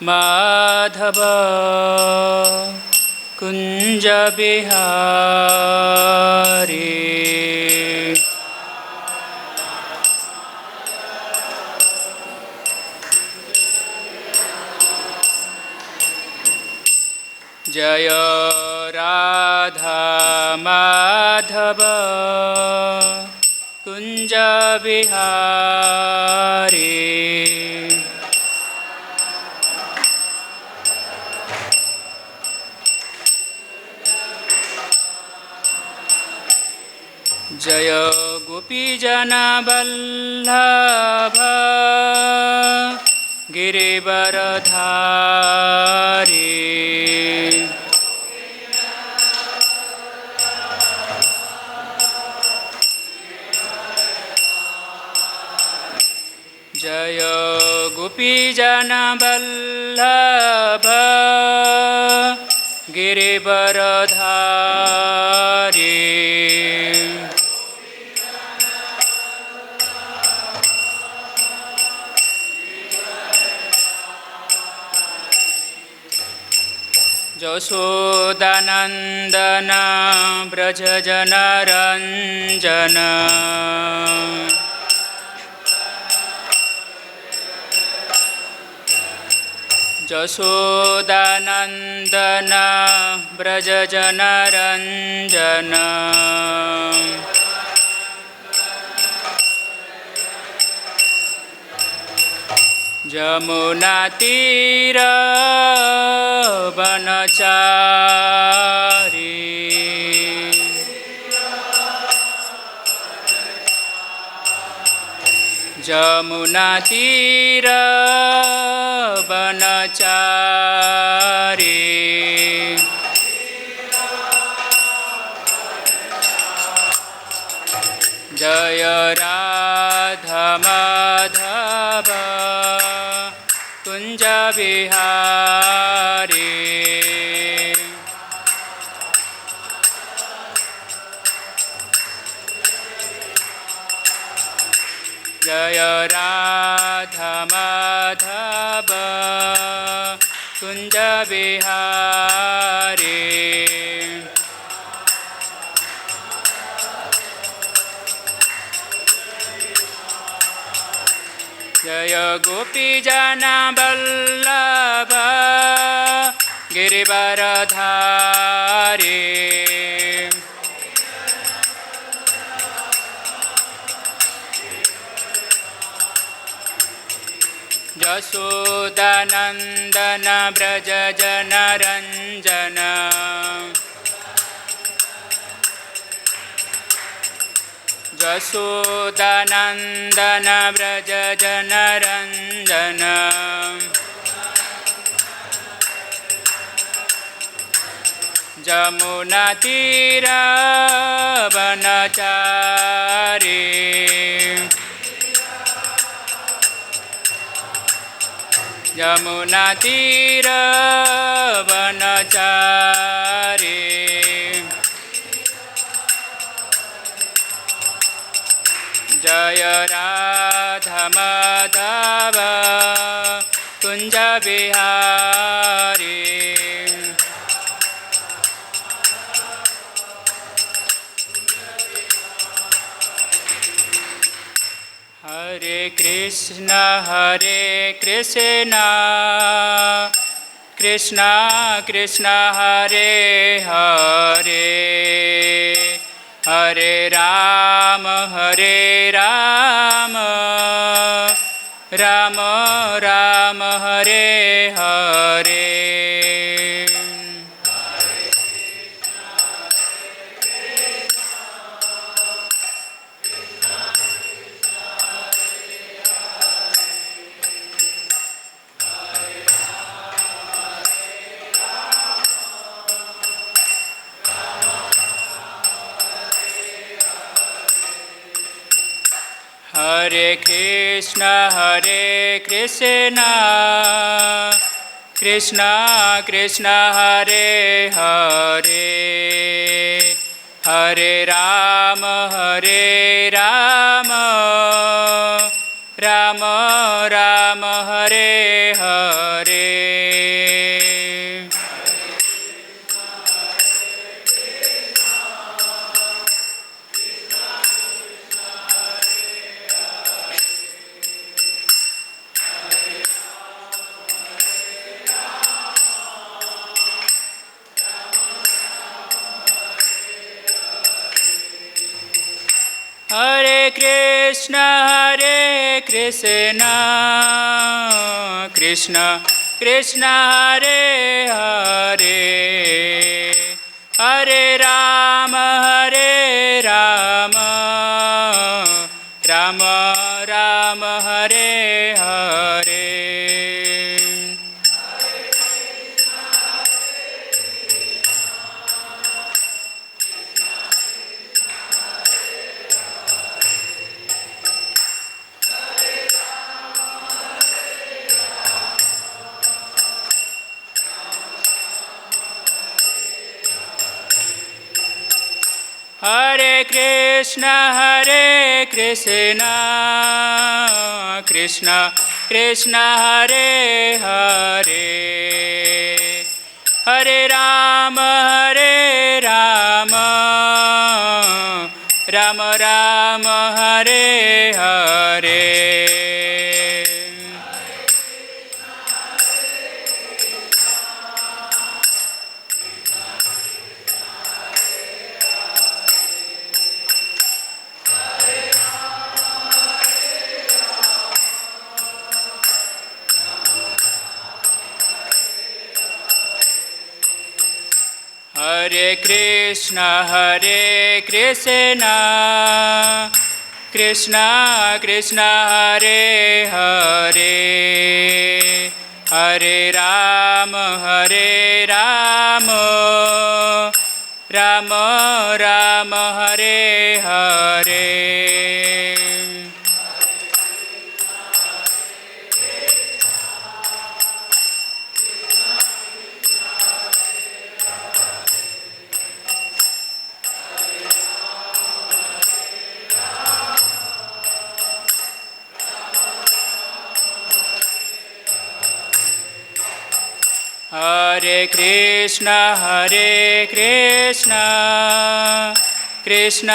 माधव कुंज बिहारी। जय राधा माधव कुंज बिहारी। जय गोपीजन वल्लभ गिरिवरधारी। जय गोपीजन वल्लभ गिरिवरधारी। यशोदानंदन व्रज जनरंजन। यशोदानंदन व्रज जनरंजन। यमुना तीर वनचारी। यमुना तीर वनचारी। जय राधा माधव कुंज बिहारी। जय राधा माधव कुंज बिहारी। जय गोपीजन वल्लभ गिरिवरधारी। यशोदानंदन व्रज जनरंजन। यशोदानंदन व्रज जनरंजन। यमुना तीर वनचारी। यमुना तीर वनचारी। जय राधा माधव कुंज बिहारी। हरे कृष्ण कृष्ण कृष्ण हरे हरे, हरे राम राम राम हरे हरे। हरे कृष्ण कृष्ण कृष्ण हरे हरे, हरे राम राम राम हरे हरे। हरे कृष्ण कृष्ण कृष्ण हरे हरे, हरे राम राम राम हरे हरे। हरे कृष्ण कृष्ण कृष्ण हरे हरे, हरे राम राम राम हरे हरे। हरे कृष्ण कृष्ण कृष्ण हरे हरे, हरे राम राम राम हरे हरे। हरे कृष्ण कृष्ण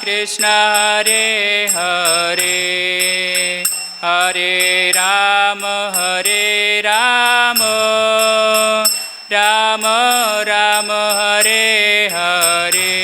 कृष्ण हरे हरे, हरे राम राम राम हरे हरे।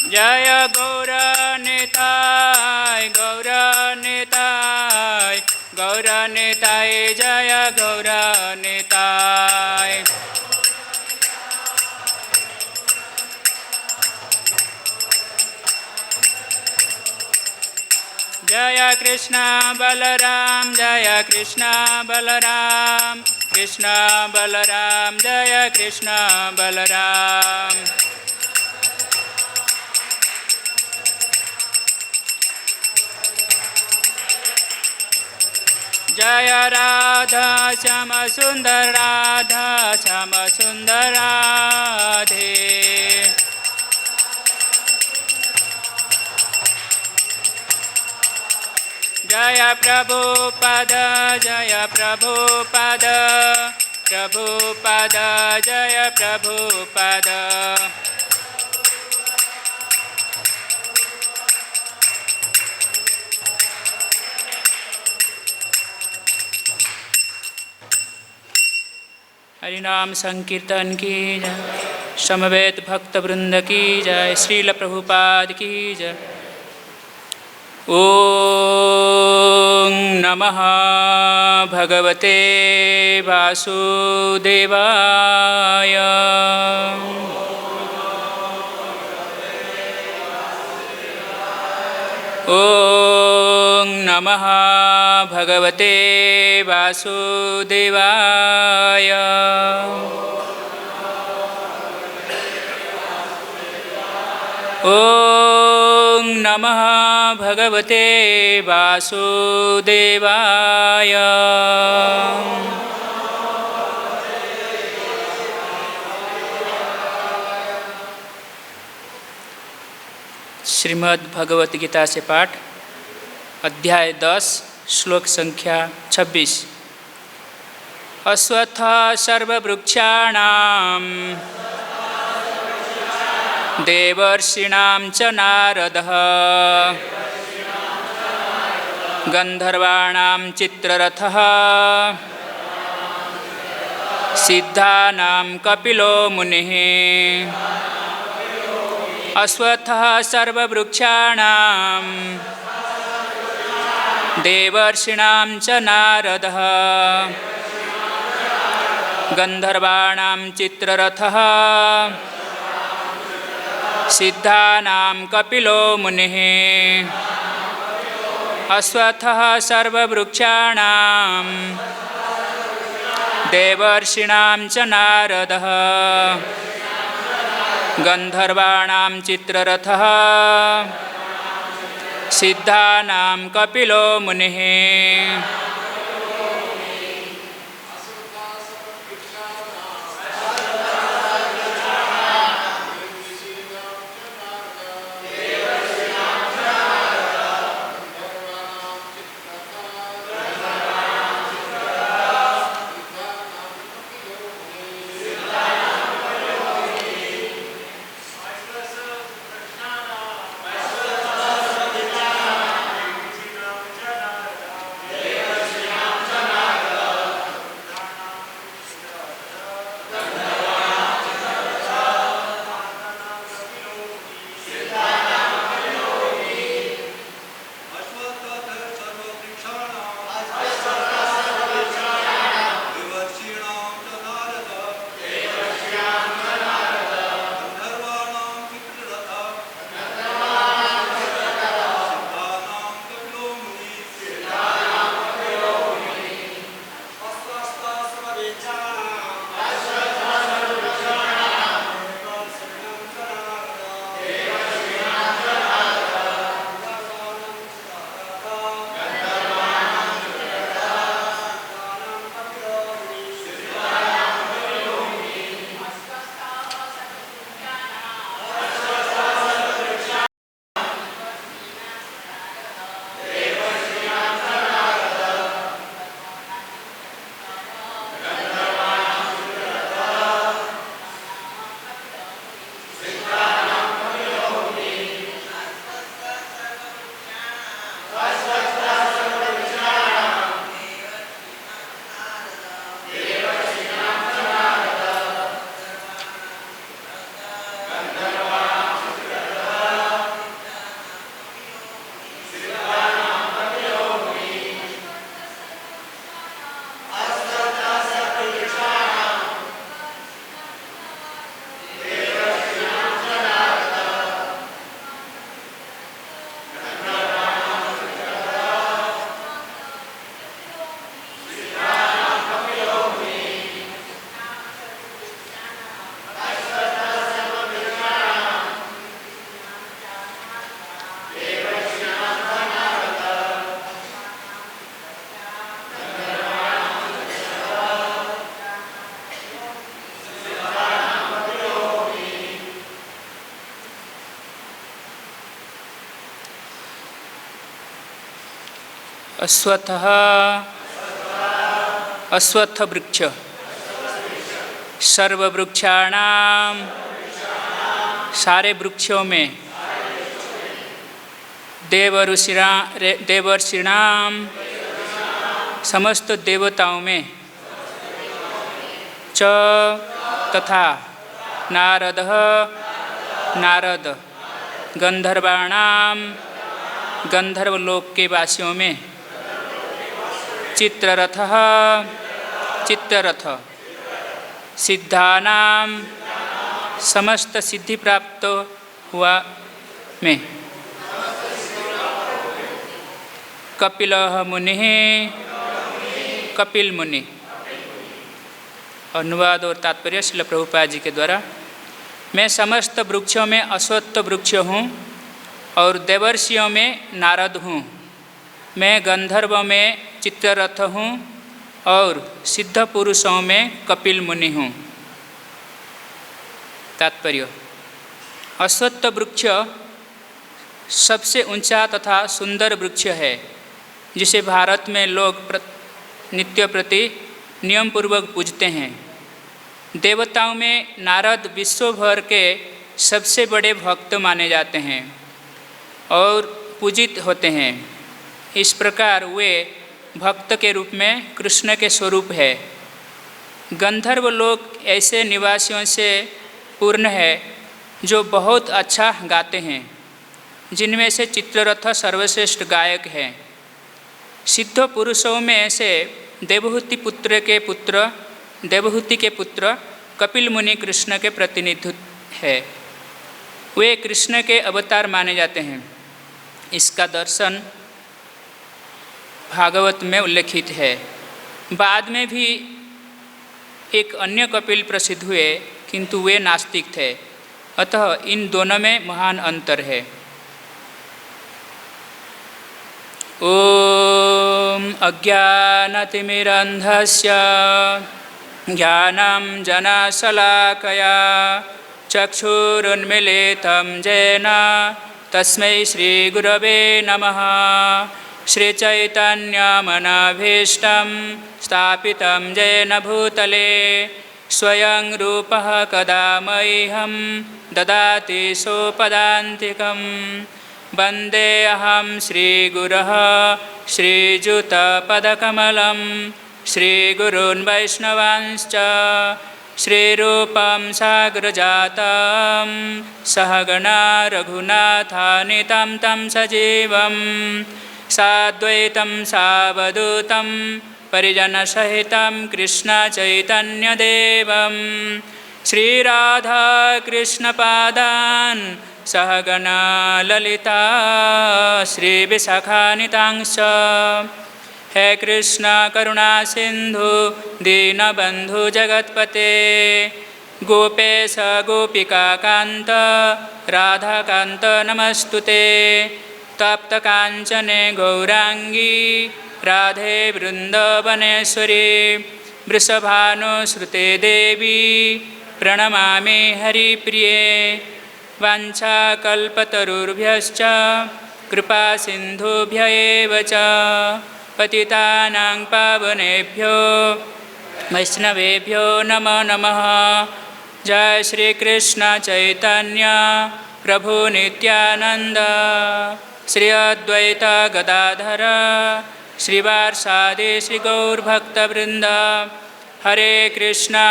जय गौरनिताय गौरनिताय गौरनिताय, जय गौरनिताय। जय कृष्ण बलराम कृष्ण बलराम, जय कृष्ण बलराम। जय राधा श्याम सुंदर राधे। जय प्रभुपद जय प्रभुपद जय प्रभुपद। हरिनाम संकीर्तन की जय, समवेत भक्त वृंद की जय, श्रील प्रभुपाद की जय। ओम नमः भगवते वासुदेवाय। ओम नमः भगवते वासुदेवाय। ओम नमः भगवते वासुदेवाय। श्रीमद् भगवत गीता से पाठ, अध्याय 10, श्लोक संख्या 26। अश्वत्थः सर्ववृक्षाणां देवर्षीणां च नारदः गन्धर्वाणां चित्ररथः सिद्धानां कपिलो मुनिः। अश्वत्थः सर्ववृक्षाणां देवर्षीणां च नारदः गन्धर्वाणां चित्ररथः सिद्धानां कपिलो मुनिः। अश्वत्थः सर्ववृक्षाणां देवर्षीणां च नारदः गन्धर्वाणां चित्ररथः सिद्धानां कपिलो मुनिः। अश्वत्थः अश्वत्थ वृक्ष सर्ववृक्षाणां सारे वृक्षों में देवर्षिणां समस्त देवताओं में च तथा नारदः नारद गंधर्वाणां गंधर्वलोक के वासियों में चित्ररथः चित्ररथ सिद्धानां समस्त सिद्धि प्राप्त हुआ में कपिलः मुनिः कपिल मुनि। अनुवाद और तात्पर्य श्रील प्रभुपाद जी के द्वारा। मैं समस्त वृक्षों में अश्वत्थ वृक्ष हूँ और देवर्षियों में नारद हूँ। मैं गंधर्वों में चित्ररथ हूँ और सिद्ध पुरुषों में कपिल मुनि हूँ। तात्पर्य अश्वत्थ वृक्ष सबसे ऊंचा तथा सुंदर वृक्ष है जिसे भारत में लोग नित्य प्रति नियम पूर्वक पूजते हैं। देवताओं में नारद विश्व भर के सबसे बड़े भक्त माने जाते हैं और पूजित होते हैं। इस प्रकार वे भक्त के रूप में कृष्ण के स्वरूप है। गंधर्व लोक ऐसे निवासियों से पूर्ण है जो बहुत अच्छा गाते हैं, जिनमें से चित्ररथ सर्वश्रेष्ठ गायक है। सिद्ध पुरुषों में से देवहूति के पुत्र कपिल मुनि कृष्ण के प्रतिनिधि है। वे कृष्ण के अवतार माने जाते हैं। इसका दर्शन भागवत में उल्लेखित है। बाद में भी एक अन्य कपिल प्रसिद्ध हुए, किंतु वे नास्तिक थे। अतः इन दोनों में महान अंतर है। ओम अज्ञानतिमिरन्धस्य ज्ञानं जनशलाकया चक्षुरुन्मीलितं येन तस्मै श्रीगुरवे नमः। श्रीचैतन्यमनभीष्टं स्थापितं येन भूतले स्वयं रूपः कदा मह्यं ददाति सोपदान्तिकं। वन्देऽहं श्रीगुरः श्रीयुतपदकमलं श्रीगुरून् वैष्णवांश्च श्रीरूपं साग्रजातं सहगणा रघुनाथान्वितं तं सजीवं साद्वैतं सावधूतं परिजनसहितं कृष्णचैतन्यदेवं श्रीराधाकृष्णपादान् सहगणा ललिता श्रीविशाखान्वितांश्च। हे कृष्ण करुणा सिंधु दीनबंधु जगत्पते गोपेश गोपिकाकांत राधाकांत नमस्तुते। तप्त कांचने गौरांगी राधे वृंदावनेश्वरी वृषभानुसुते देवी प्रणमामि हरिप्रिये। वाञ्छाकल्पतरुभ्यश्च कृपा सिन्धुभ्य एव च पतितानां पावनेभ्यो वैष्णवेभ्यो नमो नमः। जय श्री कृष्ण चैतन्य प्रभु नित्यानंद श्री अद्वैत गदाधर श्रीवासादि श्री गौरभक्तवृंद। हरे कृष्णा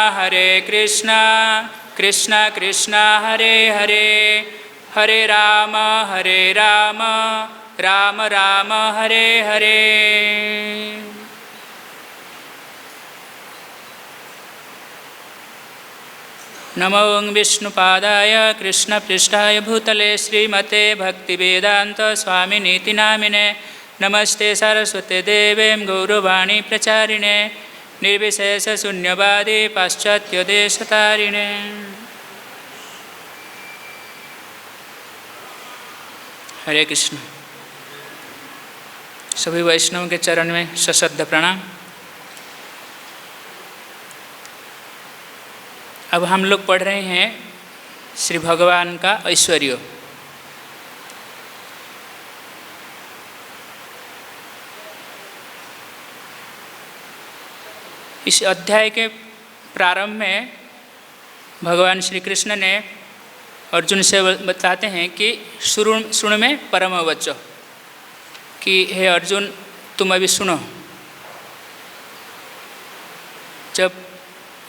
कृष्ण कृष्ण हरे हरे, हरे राम राम राम हरे हरे। नमो विष्णुपादाय कृष्णपृष्ठाय भूतले श्रीमते भक्तिवेदांत स्वामिनीति नामिने। नमस्ते सरस्वते देवे गौरवाणी प्रचारिणे निर्विशेष शून्यवादी पाश्चात्य देशतारिणे। हरे कृष्ण। सभी वैष्णव के चरण में सश्रद्ध प्रणाम। अब हम लोग पढ़ रहे हैं श्री भगवान का ऐश्वर्य। इस अध्याय के प्रारंभ में भगवान श्री कृष्ण ने अर्जुन से बताते हैं कि सुन में परम वचो, कि हे अर्जुन तुम अभी सुनो। जब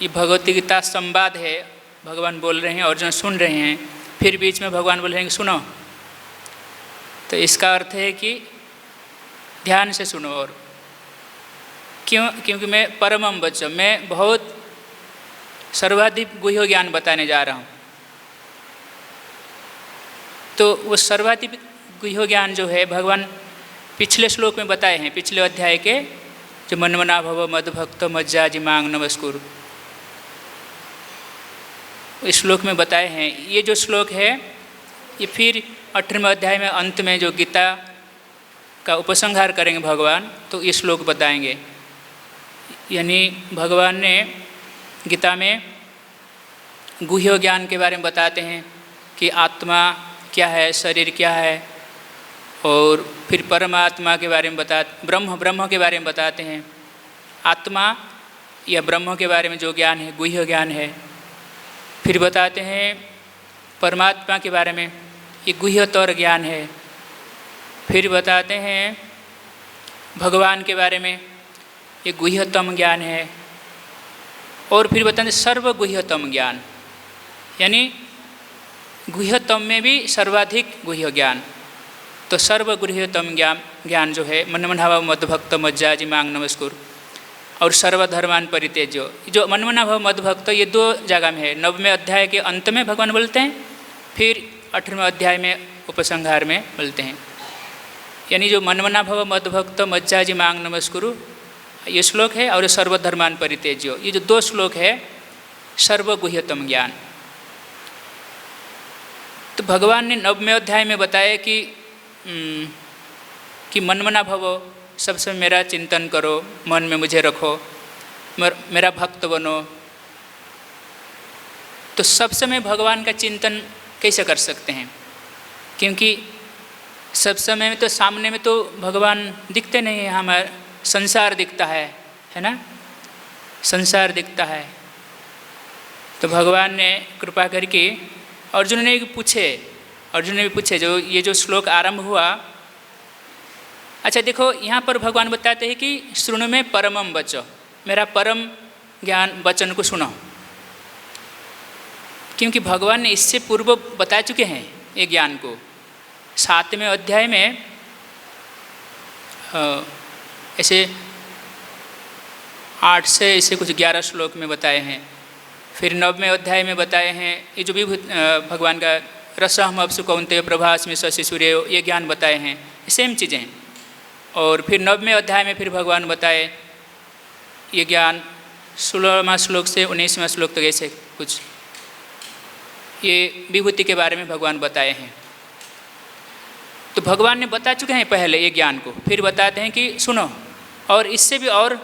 ये भगवत गीता संवाद है, भगवान बोल रहे हैं, अर्जुन सुन रहे हैं, फिर बीच में भगवान बोल रहे हैं कि सुनो, तो इसका अर्थ है कि ध्यान से सुनो। और क्योंकि मैं परमम वचो, मैं बहुत सर्वाधिक गुह्य ज्ञान बताने जा रहा हूँ। तो वो सर्वाधिक गुह्य ज्ञान जो है भगवान पिछले श्लोक में बताए हैं, पिछले अध्याय के, जो मनमना भव मदभक्त मज्जाजी मांग नमस्कुरु, इस श्लोक में बताए हैं। ये जो श्लोक है ये फिर 18वें अध्याय में अंत में जो गीता का उपसंहार करेंगे भगवान, तो ये श्लोक बताएंगे। यानी भगवान ने गीता में गुह्य ज्ञान के बारे में बताते हैं कि आत्मा क्या है, शरीर क्या है, और फिर परमात्मा के बारे में ब्रह्म के बारे में बताते हैं। आत्मा या ब्रह्म के बारे में जो ज्ञान है गुह्य ज्ञान है। फिर बताते हैं परमात्मा के बारे में, ये गुह्यतर ज्ञान है। फिर बताते हैं भगवान के बारे में, ये गुह्यतम ज्ञान है। और फिर बताते हैं सर्वगुह्यतम ज्ञान, यानी गुह्यतम में भी सर्वाधिक गुह्य ज्ञान। तो सर्वगुह्यतम ज्ञान जो है मनमना भाव मद्भक्त मज्जाजी मांग नमस्कुर और सर्वधर्मान परित्यज्य। जो मनमना भाव मद्भक्त ये 2 जगह में है। 9वें अध्याय के अंत में भगवान बोलते हैं, फिर 8वें अध्याय में उपसंहार में बोलते हैं। यानी जो मनमना भव मद्भक्त मज्जाजी मांग नमस्कुरु ये श्लोक है, और सर्वधर्मान परित्यज्य ये जो 2 श्लोक है सर्वगुह्यतम ज्ञान। तो भगवान ने 9वें अध्याय में बताया कि मनमना भव, सबसे मेरा चिंतन करो, मन में मुझे रखो, मेरा भक्त बनो। तो सब समय भगवान का चिंतन कैसे कर सकते हैं? क्योंकि सब समय में तो सामने में तो भगवान दिखते नहीं हैं, हमारा संसार दिखता है ना, संसार दिखता है। तो भगवान ने कृपा करके अर्जुन ने भी पूछे जो ये जो श्लोक आरंभ हुआ। अच्छा देखो, यहाँ पर भगवान बताते हैं कि श्रृणु में परमम वच, मेरा परम ज्ञान वचन को सुनो। क्योंकि भगवान ने इससे पूर्व बता चुके हैं ये ज्ञान को। 7वें अध्याय में ऐसे 8 से ऐसे कुछ 11 श्लोक में बताए हैं। फिर 9वें अध्याय में बताए हैं ये जो भी भगवान का रसहम अपसु कौन्तेय प्रभास में शशि सूर्य, ये ज्ञान बताए हैं, सेम चीज़ें हैं। और फिर 9वें अध्याय में फिर भगवान बताए ये ज्ञान 16वां श्लोक से 19वां श्लोक तक ऐसे कुछ ये विभूति के बारे में भगवान बताए हैं। तो भगवान ने बता चुके हैं पहले ये ज्ञान को, फिर बताते हैं कि सुनो और इससे भी और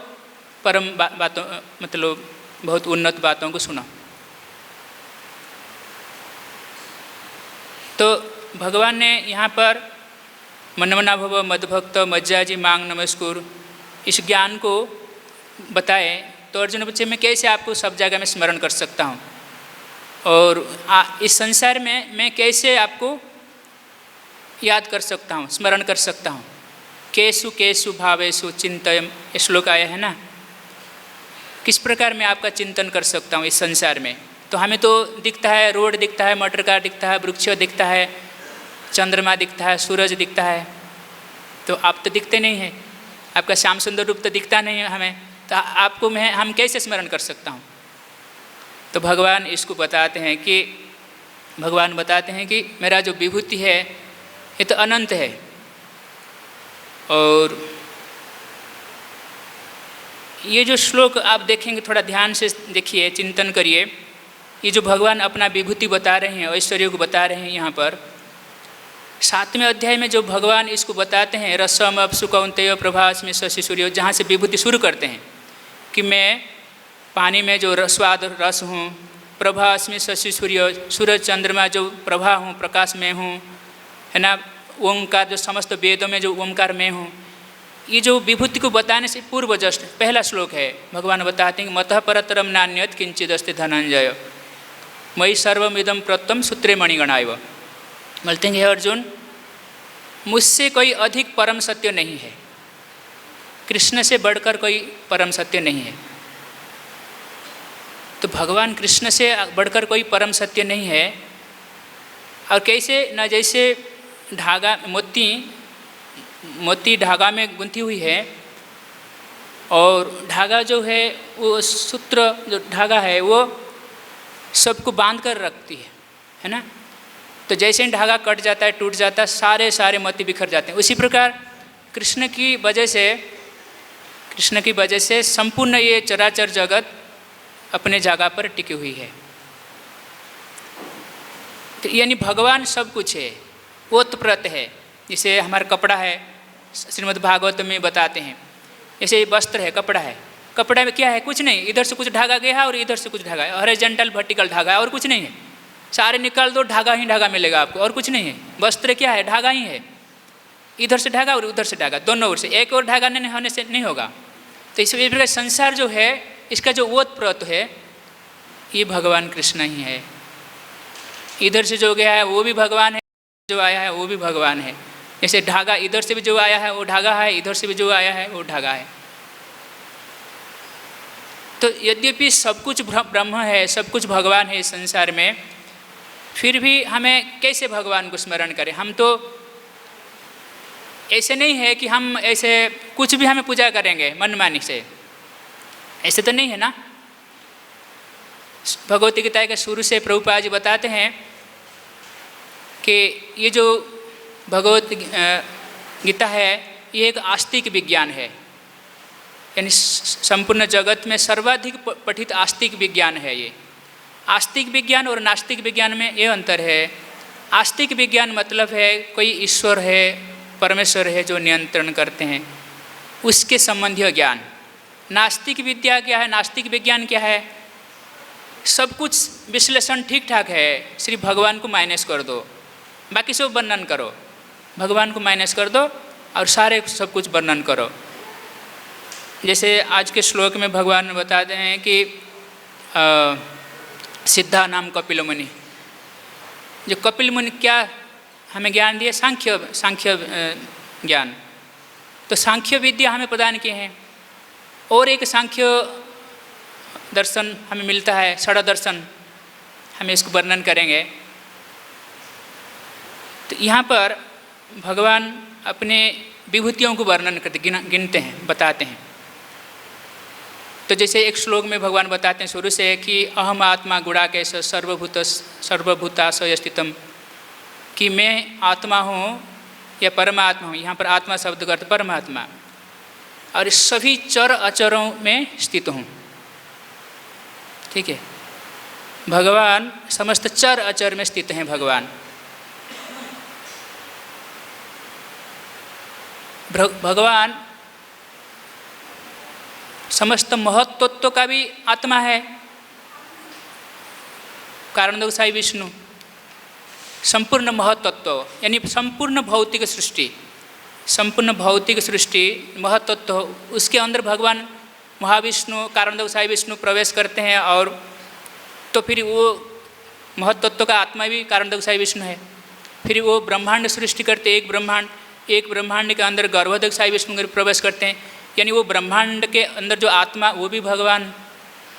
परम बातों, मतलब बहुत उन्नत बातों को सुनो। तो भगवान ने यहाँ पर मनमना भव मद्भक्त मज्जाजी मांग नमस्कुर इस ज्ञान को बताए। तो अर्जुन पूछे मैं कैसे आपको सब जगह में स्मरण कर सकता हूँ, और इस संसार में मैं कैसे आपको याद कर सकता हूँ, स्मरण कर सकता हूँ। केसु केसु भावेषु चिंतयम, ये श्लोक आया है ना, किस प्रकार मैं आपका चिंतन कर सकता हूँ इस संसार में। तो हमें तो दिखता है, रोड दिखता है, मोटर कार दिखता है, वृक्ष दिखता है, चंद्रमा दिखता है, सूरज दिखता है। तो आप तो दिखते नहीं हैं, आपका श्याम सुंदर रूप तो दिखता नहीं है हमें, तो आपको हम कैसे स्मरण कर सकता हूँ। तो भगवान इसको बताते हैं कि भगवान बताते हैं कि मेरा जो विभूति है ये तो अनंत है। और ये जो श्लोक आप देखेंगे, थोड़ा ध्यान से देखिए, चिंतन करिए। ये जो भगवान अपना विभूति बता रहे हैं, ऐश्वर्य को बता रहे हैं, यहाँ पर 7वें अध्याय में जो भगवान इसको बताते हैं रसम अपसु कौन्तेय प्रभास में शशि सूर्य, जहाँ से विभूति शुरू करते हैं कि मैं पानी में जो स्वाद रस हूँ, प्रभास में शशि सूर्य, सूरज चंद्रमा जो प्रभा हूँ, प्रकाश में हूँ, है ना, ओंकार जो समस्त वेदों में जो ओंकार में हूँ। ये जो विभूति को बताने से पूर्व जस्ट पहला श्लोक है, भगवान बताते हैं मतः परतरम नान्यत किंचिदस्ति धनंजय मयि सर्वमिदं प्रत्यम सूत्रे मणिगणायव। बोलते हैं अर्जुन, मुझसे कोई अधिक परम सत्य नहीं है, कृष्ण से बढ़कर कोई परम सत्य नहीं है। तो भगवान कृष्ण से बढ़कर कोई परम सत्य नहीं है। और कैसे न, जैसे धागा मोती धागा में गुंथी हुई है, और धागा जो है वो सूत्र जो धागा है वो सबको बांध कर रखती है ना। तो जैसे ही धागा कट जाता है, टूट जाता है, सारे मोती बिखर जाते हैं। उसी प्रकार कृष्ण की वजह से संपूर्ण ये चराचर जगत अपने जगह पर टिकी हुई है। तो यानी भगवान सब कुछ है, ओतप्रोत है। जैसे हमारा कपड़ा है, श्रीमद् भागवत में बताते हैं, जैसे वस्त्र है, कपड़ा है, कपड़ा में क्या है, कुछ नहीं, इधर से कुछ धागा गया है और इधर से कुछ धागा है, हॉरिजॉन्टल वर्टिकल धागा है और कुछ नहीं है। सारे निकाल दो, धागा ही धागा मिलेगा आपको, और कुछ नहीं है। वस्त्र क्या है, धागा ही है, इधर से धागा और उधर से धागा, दोनों ओर से, एक और धागा नहीं होने से नहीं होगा। तो इस प्रकार संसार जो है इसका जो ओतप्रोत है ये भगवान कृष्ण ही है। इधर से जो गया है वो भी भगवान है, जो आया है वो भी भगवान है। जैसे धागा, इधर से भी जो आया है वो धागा है, इधर से भी जो आया है वो धागा है। तो यद्यपि सब कुछ ब्रह्म है, सब कुछ भगवान है इस संसार में, फिर भी हमें कैसे भगवान को स्मरण करें? हम तो ऐसे नहीं है कि हम ऐसे कुछ भी हमें पूजा करेंगे मनमानी से, ऐसे तो नहीं है ना। भगवत गीता के शुरू से प्रभुपाद जी बताते हैं कि ये जो भगवत गीता है ये एक आस्तिक विज्ञान है, यानी संपूर्ण जगत में सर्वाधिक पठित आस्तिक विज्ञान है ये। आस्तिक विज्ञान और नास्तिक विज्ञान में ये अंतर है। आस्तिक विज्ञान मतलब है कोई ईश्वर है, परमेश्वर है जो नियंत्रण करते हैं, उसके संबंधी ज्ञान। नास्तिक विद्या क्या है? नास्तिक विज्ञान क्या है? सब कुछ विश्लेषण ठीक ठाक है, सिर्फ भगवान को माइनस कर दो, बाकी सब वर्णन करो। भगवान को माइनस कर दो और सारे सब कुछ वर्णन करो। जैसे आज के श्लोक में भगवान बताते हैं कि सिद्धा नाम कपिल मुनि। जो कपिल मुनि क्या हमें ज्ञान दिए? सांख्य ज्ञान। तो सांख्य विद्या हमें प्रदान किए हैं। और एक सांख्य दर्शन हमें मिलता है, षड दर्शन, हमें इसको वर्णन करेंगे। तो यहाँ पर भगवान अपने विभूतियों को वर्णन करते, गिनते हैं, बताते हैं। तो जैसे एक श्लोक में भगवान बताते हैं शुरू से कि अहम आत्मा गुणाकेश सर्वभूताशय स्थितम, कि मैं आत्मा हूँ या परमात्मा हूँ। यहाँ पर आत्मा शब्द का अर्थ परमात्मा, और सभी चर अचरों में स्थित हूँ। ठीक है, भगवान समस्त चर अचर में स्थित हैं। भगवान समस्त महत्त्व का भी आत्मा है। कारणोदक साई विष्णु संपूर्ण महत्त्व, यानी संपूर्ण भौतिक सृष्टि महत्त्व, उसके अंदर भगवान महाविष्णु कारणोदक साई विष्णु प्रवेश करते हैं। और तो फिर वो महत्त्व का आत्मा भी कारणोदक साई विष्णु है। फिर वो ब्रह्मांड सृष्टि करते, एक ब्रह्मांड के अंदर गर्भोदक साई विष्णु प्रवेश करते हैं। यानी वो ब्रह्मांड के अंदर जो आत्मा वो भी भगवान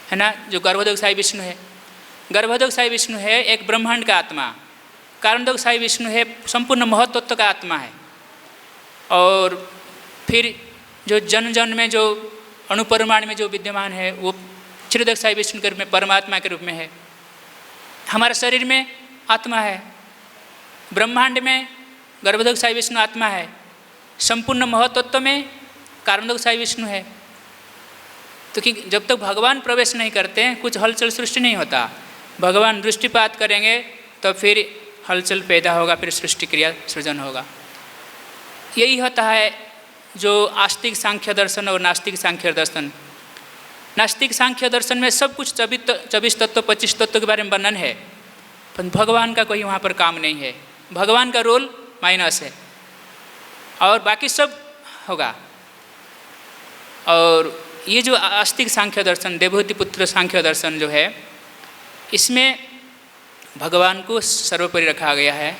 है ना, जो गर्भोदक साई विष्णु है। गर्भोदक साई विष्णु है एक ब्रह्मांड का आत्मा, कारणोदक साई विष्णु है संपूर्ण महत्त्व का आत्मा है। और फिर जो जन जन में जो अणुपरिमाण में जो विद्यमान है वो क्षीरोदक साई विष्णु के रूप में, परमात्मा के रूप में है। हमारे शरीर में आत्मा है, ब्रह्मांड में गर्भोदक साई विष्णु आत्मा है, संपूर्ण महत्त्व में कारणोदक साई विष्णु है। तो कि जब तक भगवान प्रवेश नहीं करते हैं कुछ हलचल सृष्टि नहीं होता। भगवान दृष्टिपात करेंगे तो फिर हलचल पैदा होगा, फिर सृष्टि क्रिया सृजन होगा। यही होता है जो आस्तिक सांख्य दर्शन और नास्तिक सांख्य दर्शन। नास्तिक सांख्य दर्शन में सब कुछ 24 तत्व 25 तत्व के बारे में वर्णन है, पर भगवान का कोई वहाँ पर काम नहीं है। भगवान का रोल माइनस है और बाकी सब होगा। और ये जो आस्तिक सांख्य दर्शन, देवहूति पुत्र सांख्य दर्शन जो है, इसमें भगवान को सर्वोपरि रखा गया है।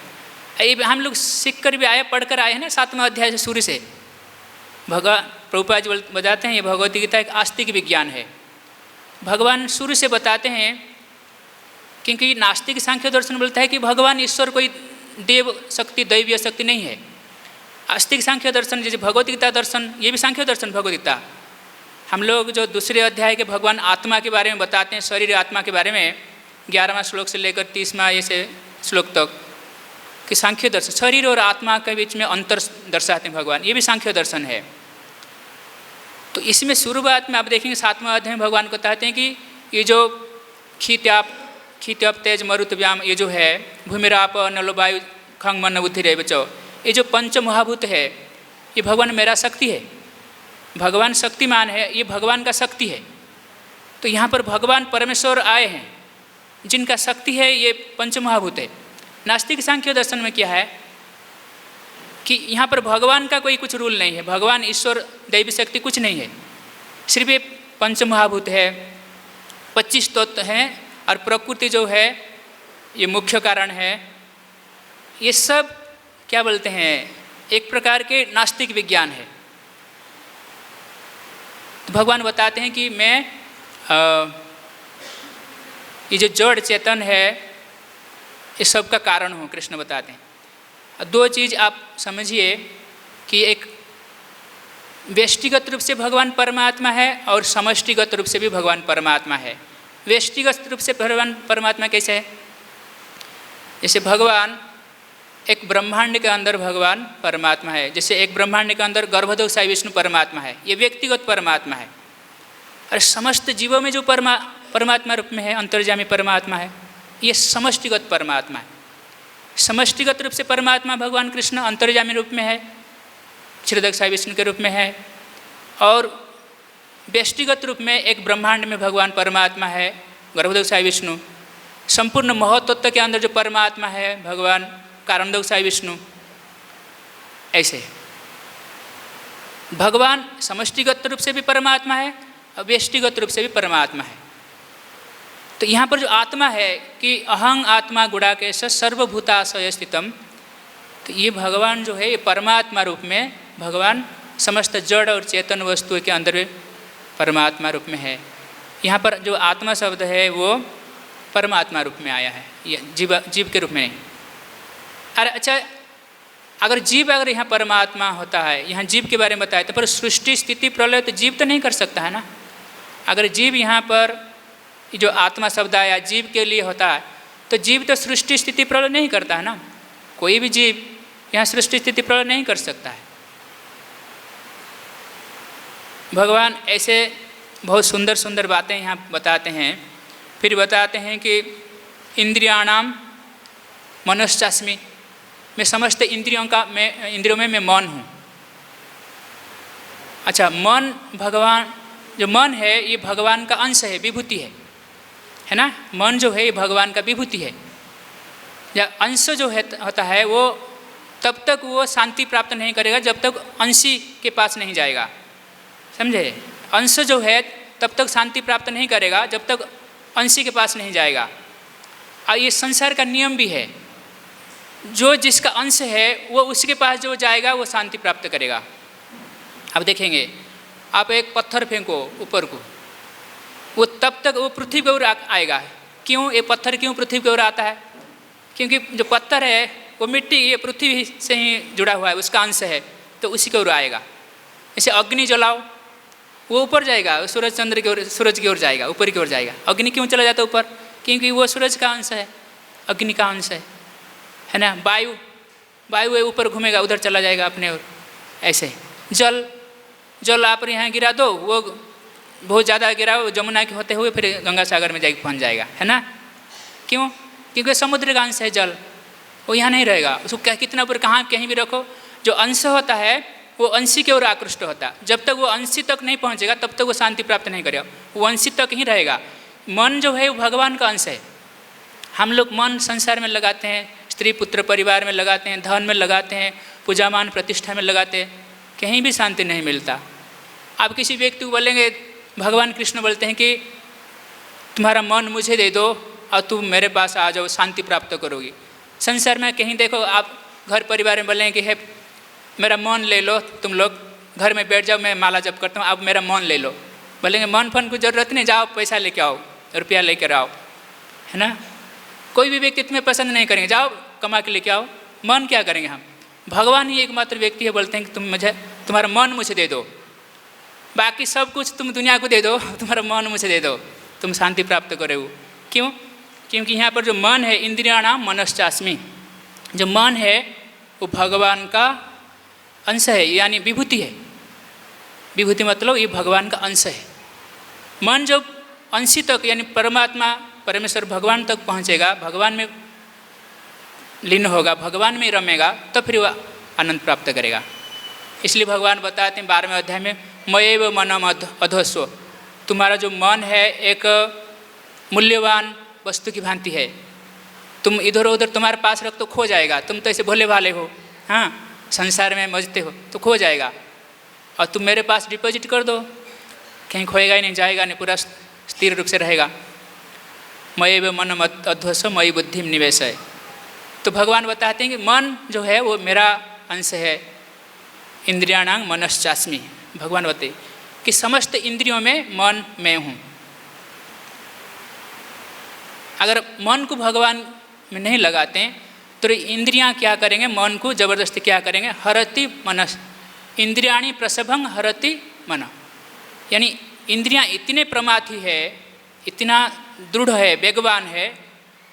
ये हम लोग सीख कर भी आए, पढ़कर आए हैं ना 7वां अध्याय से शुरू से। प्रभुपाद जी बताते हैं ये भगवत गीता एक आस्तिक विज्ञान है। भगवान शुरू से बताते हैं, क्योंकि नास्तिक सांख्य दर्शन बोलता है कि भगवान ईश्वर कोई देव शक्ति, दैवीय शक्ति नहीं है। आस्तिक सांख्य दर्शन जैसे भगवत गीता दर्शन, ये भी सांख्य दर्शन भगवत गीता। हम लोग जो दूसरे अध्याय के भगवान आत्मा के बारे में बताते हैं, शरीर आत्मा के बारे में, 11वां श्लोक से लेकर 30वां ऐसे श्लोक तक, कि सांख्य दर्शन शरीर और आत्मा के बीच में अंतर दर्शाते हैं भगवान, ये भी सांख्य दर्शन है। तो इसमें शुरुआत में आप देखेंगे 7वां अध्याय में भगवान को बताते हैं कि ये जो क्षित्याप तेज मरुत व्याम, ये जो है भूमिराप नलो वायु खंग मन बुद्धि रे बचो, ये जो पंच महाभूत है ये भगवान मेरा शक्ति है। भगवान शक्तिमान है, ये भगवान का शक्ति है। तो यहाँ पर भगवान परमेश्वर आए हैं जिनका शक्ति है ये पंच महाभूत है। नास्तिक सांख्य दर्शन में क्या है कि यहाँ पर भगवान का कोई कुछ रूल नहीं है, भगवान ईश्वर दैवी शक्ति कुछ नहीं है, सिर्फ ये पंचमहाभूत है, 25 तत्व हैं और प्रकृति जो है ये मुख्य कारण है। ये सब क्या बोलते हैं, एक प्रकार के नास्तिक विज्ञान है। तो भगवान बताते हैं कि मैं ये जो जड़ चेतन है इस सब का कारण हूँ, कृष्ण बताते हैं। दो चीज़ आप समझिए कि एक व्यष्टिगत रूप से भगवान परमात्मा है और समष्टिगत रूप से भी भगवान परमात्मा है। व्यष्टिगत रूप से भगवान परमात्मा कैसे है? जैसे भगवान एक ब्रह्मांड के अंदर भगवान परमात्मा है, जैसे एक ब्रह्मांड के अंदर गर्भोदक साई विष्णु परमात्मा है, ये व्यक्तिगत परमात्मा है। और समस्त जीवों में जो परमात्मा रूप में है, अंतर्यामी परमात्मा है, ये समष्टिगत परमात्मा है। समष्टिगत रूप से परमात्मा भगवान कृष्ण अंतर्यामी रूप में है, क्षीरोदक साई विष्णु के रूप में है। और व्यष्टिगत रूप में एक ब्रह्मांड में भगवान परमात्मा है, गर्भोदक साई विष्णु। संपूर्ण महत्त्व के अंदर जो परमात्मा है भगवान कारणोदक साई विष्णु। ऐसे भगवान समष्टिगत रूप से भी परमात्मा है और व्यष्टिगत रूप से भी परमात्मा है। तो यहाँ पर जो आत्मा है कि अहं आत्मा गुडाकेश सर्वभूताशय स्थितम, तो ये भगवान जो है ये परमात्मा रूप में भगवान समस्त जड़ और चेतन वस्तु के अंदर परमात्मा रूप में है। यहाँ पर जो आत्मा शब्द है वो परमात्मा रूप में आया है, ये जीव के रूप में नहीं। अरे अच्छा, अगर जीव अगर यहाँ परमात्मा होता है, यहाँ जीव के बारे में बताया, तो पर सृष्टि स्थिति प्रलय तो जीव तो नहीं कर सकता है ना। अगर जीव यहाँ पर जो आत्मा शब्द आया जीव के लिए होता है, तो जीव तो सृष्टि स्थिति प्रलय नहीं करता है ना। कोई भी जीव यहाँ सृष्टि स्थिति प्रलय नहीं कर सकता है। भगवान ऐसे बहुत सुंदर सुंदर बातें यहाँ बताते हैं। फिर बताते हैं कि इंद्रियाणाम मनश्चास्मि, मैं समस्त इंद्रियों में मैं मौन हूँ। अच्छा, मन भगवान जो मन है ये भगवान का अंश है, विभूति है ना। मन जो है ये भगवान का विभूति है। या अंश जो है होता है वो तब तक वो शांति प्राप्त नहीं करेगा जब तक अंशी के पास नहीं जाएगा, समझे। अंश जो है तब तक शांति प्राप्त नहीं करेगा जब तक अंशी के पास नहीं जाएगा। और ये संसार का नियम भी है, जो जिसका अंश है वो उसके पास जो जाएगा वो शांति प्राप्त करेगा। अब देखेंगे, आप एक पत्थर फेंको ऊपर को, वो तब तक वो पृथ्वी की ओर आएगा। क्यों ये पत्थर क्यों पृथ्वी की ओर आता है? क्योंकि जो पत्थर है वो मिट्टी ये पृथ्वी से ही जुड़ा हुआ है, उसका अंश है, तो उसी की ओर आएगा। जैसे अग्नि जलाओ, वो ऊपर जाएगा, सूरज चंद्र की ओर, सूरज की ओर जाएगा, ऊपर की ओर जाएगा। अग्नि क्यों चला जाता है ऊपर? क्योंकि वो सूरज का अंश है, अग्नि का अंश है ना। वायु है ऊपर घूमेगा, उधर चला जाएगा अपने ओर। ऐसे जल आप यहाँ गिरा दो, वो बहुत ज़्यादा गिराओ, जमुना के होते हुए फिर गंगा सागर में जाके पहुँच जाएगा, है ना। क्यों? क्योंकि समुद्र का अंश है जल, वो यहाँ नहीं रहेगा। उसको कितना ऊपर कहाँ कहीं भी रखो, जो अंश होता है वो अंशी की ओर आकृष्ट होता है। जब तक वो अंशी तक नहीं पहुँचेगा तब तक वो शांति प्राप्त नहीं करेगा, वो अंशी तक ही रहेगा। मन जो है वो भगवान का अंश है। हम लोग मन संसार में लगाते हैं, स्त्री पुत्र परिवार में लगाते हैं, धन में लगाते हैं, पूजा मान प्रतिष्ठा में लगाते हैं, कहीं भी शांति नहीं मिलता। आप किसी व्यक्ति को बोलेंगे, भगवान कृष्ण बोलते हैं कि तुम्हारा मन मुझे दे दो और तुम मेरे पास आ जाओ, शांति प्राप्त करोगी। संसार में कहीं देखो, आप घर परिवार में बोलेंगे कि है मेरा मन ले लो, तुम लोग घर में बैठ जाओ, मैं माला जप करता हूँ, आप मेरा मन ले लो। बोलेंगे मन फन की जरूरत नहीं, जाओ पैसा लेके आओ, रुपया लेकर आओ, है ना। कोई भी व्यक्ति तुम्हें पसंद नहीं करेंगे, जाओ कमा के लेके आओ। मन क्या करेंगे हम? भगवान ही एकमात्र व्यक्ति है, बोलते हैं कि तुम्हारा मन मुझे दे दो, बाकी सब कुछ तुम दुनिया को दे दो, तुम्हारा मन मुझे दे दो, तुम शांति प्राप्त करोगे। क्यों? क्योंकि यहाँ पर जो मन है, इंद्रियाणाम मनश्चास्मि, जो मन है वो भगवान का अंश है, यानी विभूति है। विभूति मतलब ये भगवान का अंश है। मन जब अंशी तक यानी परमात्मा परमेश्वर भगवान तक पहुँचेगा, भगवान में लीन होगा, भगवान में रमेगा, तो फिर वह आनंद प्राप्त करेगा। इसलिए भगवान बताते हैं 12वें अध्याय में, मयैव मनम अधस्व, तुम्हारा जो मन है एक मूल्यवान वस्तु की भांति है, तुम इधर उधर तुम्हारे पास रख तो खो जाएगा। तुम तो ऐसे भोले भाले हो, हाँ, संसार में मजते हो तो खो जाएगा, और तुम मेरे पास डिपॉजिट कर दो, कहीं खोएगा ही नहीं, जाएगा नहीं, पूरा स्थिर रूप से रहेगा। मयैव मन अध्वस मयि बुद्धि निवेश है। तो भगवान बताते हैं कि मन जो है वो मेरा अंश है। इंद्रियाणां मनश्चास्मि, भगवान बताते कि समस्त इंद्रियों में मन मैं हूँ। अगर मन को भगवान में नहीं लगाते हैं तो इंद्रियां क्या करेंगे, मन को जबरदस्ती क्या करेंगे, हरति मनस इंद्रियाणि प्रसभं हरति मन, यानी इंद्रियां इतने प्रमाथी है, इतना दृढ़ है, वेगवान है,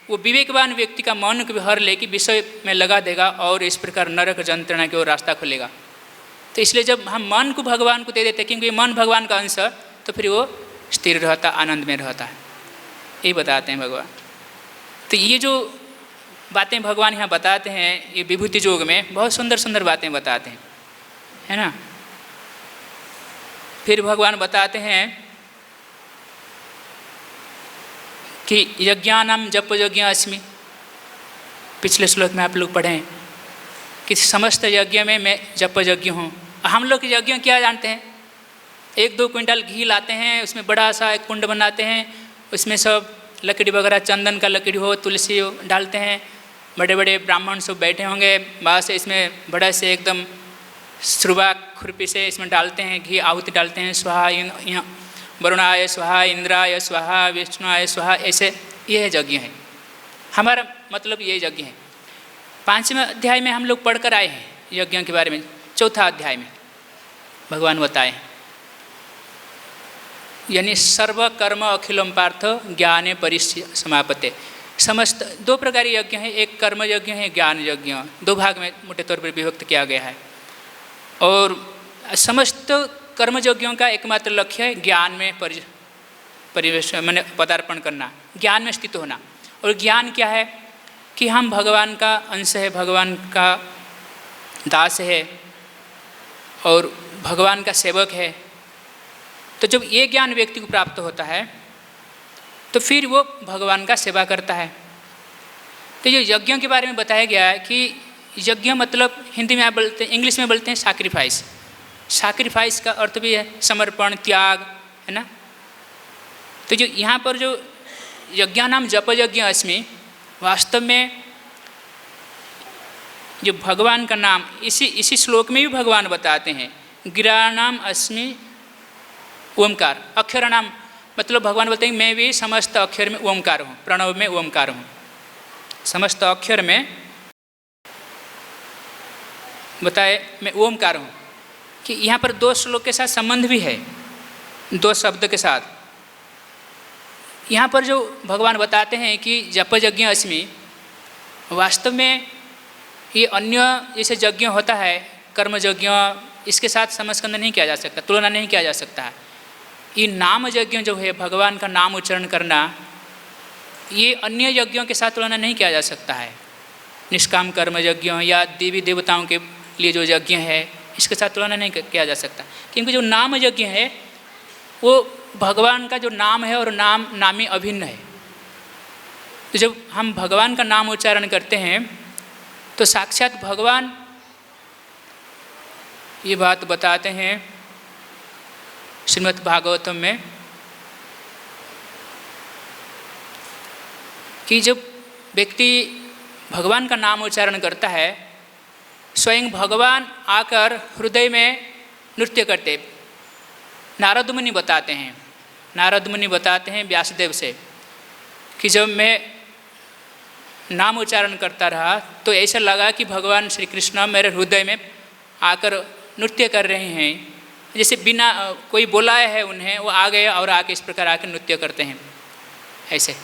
वो विवेकवान व्यक्ति का मन को भी हर लेके विषय में लगा देगा और इस प्रकार नरक यंत्रणा की ओर रास्ता खुलेगा। तो इसलिए जब हम मन को भगवान को दे देते हैं, क्योंकि मन भगवान का अंश है, तो फिर वो स्थिर रहता, आनंद में रहता है। यही बताते हैं भगवान। तो ये जो बातें भगवान यहाँ बताते हैं, ये विभूति योग में बहुत सुंदर सुंदर बातें बताते हैं, है ना। फिर भगवान बताते हैं कि यज्ञानां जप यज्ञ अस्मि। पिछले श्लोक में आप लोग पढ़ें कि समस्त यज्ञ में मैं जप यज्ञ हूँ। हम लोग यज्ञ क्या जानते हैं, 1-2 क्विंटल घी लाते हैं, उसमें बड़ा सा एक कुंड बनाते हैं, उसमें सब लकड़ी वगैरह, चंदन का लकड़ी हो, तुलसी हो, डालते हैं। बड़े बड़े ब्राह्मण सब बैठे होंगे, बाद से इसमें बड़ा से एकदम श्रुवा खुरपी से इसमें डालते हैं घी, आहुति डालते हैं। स्वाहा वरुणाय स्वाहा, इंद्राय स्वाहा, विष्णुआय स्वाहा, ऐसे ये यज्ञ है। हमारा मतलब ये यज्ञ है। 5वें अध्याय में हम लोग पढ़कर आए हैं यज्ञ के बारे में। 4था अध्याय में भगवान बताए, यानी सर्व कर्म अखिलम पार्थ ज्ञाने परिसमापते। समस्त 2 प्रकार यज्ञ हैं, एक कर्म यज्ञ है, ज्ञान यज्ञ। 2 भाग में मोटे तौर पर विभक्त किया गया है। और समस्त कर्म यज्ञों का एकमात्र लक्ष्य है ज्ञान में परिवेश मैंने पदार्पण करना, ज्ञान में स्थित होना। और ज्ञान क्या है कि हम भगवान का अंश है, भगवान का दास है और भगवान का सेवक है। तो जब ये ज्ञान व्यक्ति को प्राप्त होता है तो फिर वो भगवान का सेवा करता है। तो ये यज्ञों के बारे में बताया गया है कि यज्ञ मतलब हिंदी में आप बोलते हैं, इंग्लिश में बोलते हैं सैक्रिफाइस। सैक्रिफाइस का अर्थ भी है समर्पण, त्याग, है ना। तो जो यहाँ पर जो यज्ञानां जप यज्ञ अस्मि, वास्तव में जो भगवान का नाम इसी श्लोक में भी भगवान बताते हैं। गिराणाम अस्मि ओमकार, अक्षर नाम मतलब भगवान बोलते हैं मैं भी समस्त अक्षर में ओमकार हूँ, प्रणव में ओमकार हूँ। समस्त अक्षर में बताए मैं ओमकार हूँ, कि यहाँ पर 2 श्लोक के साथ संबंध भी है, 2 शब्द के साथ। यहाँ पर जो भगवान बताते हैं कि जप यज्ञ अस्मि, वास्तव में ये अन्य जैसे यज्ञ होता है कर्म यज्ञ, इसके साथ समस्कंद नहीं किया जा सकता, तुलना नहीं किया जा सकता है। ये नाम यज्ञ जो है, भगवान का नाम उच्चारण करना, ये अन्य यज्ञों के साथ तुलना नहीं किया जा सकता है। निष्काम कर्म यज्ञ या देवी देवताओं के लिए जो यज्ञ है, इसके साथ तुलना नहीं किया जा सकता। क्योंकि जो नाम यज्ञ है वो भगवान का जो नाम है और नामी अभिन्न है। तो जब हम भगवान का नाम उच्चारण करते हैं तो साक्षात भगवान ये बात बताते हैं श्रीमद् भागवतम में कि जब व्यक्ति भगवान का नाम उच्चारण करता है, स्वयं भगवान आकर हृदय में नृत्य करते। नारद मुनि बताते हैं व्यासदेव से कि जब मैं नाम उच्चारण करता रहा तो ऐसा लगा कि भगवान श्री कृष्ण मेरे हृदय में आकर नृत्य कर रहे हैं, जैसे बिना कोई बुलाए है उन्हें, वो आ गए और आके इस प्रकार आकर नृत्य करते हैं। ऐसे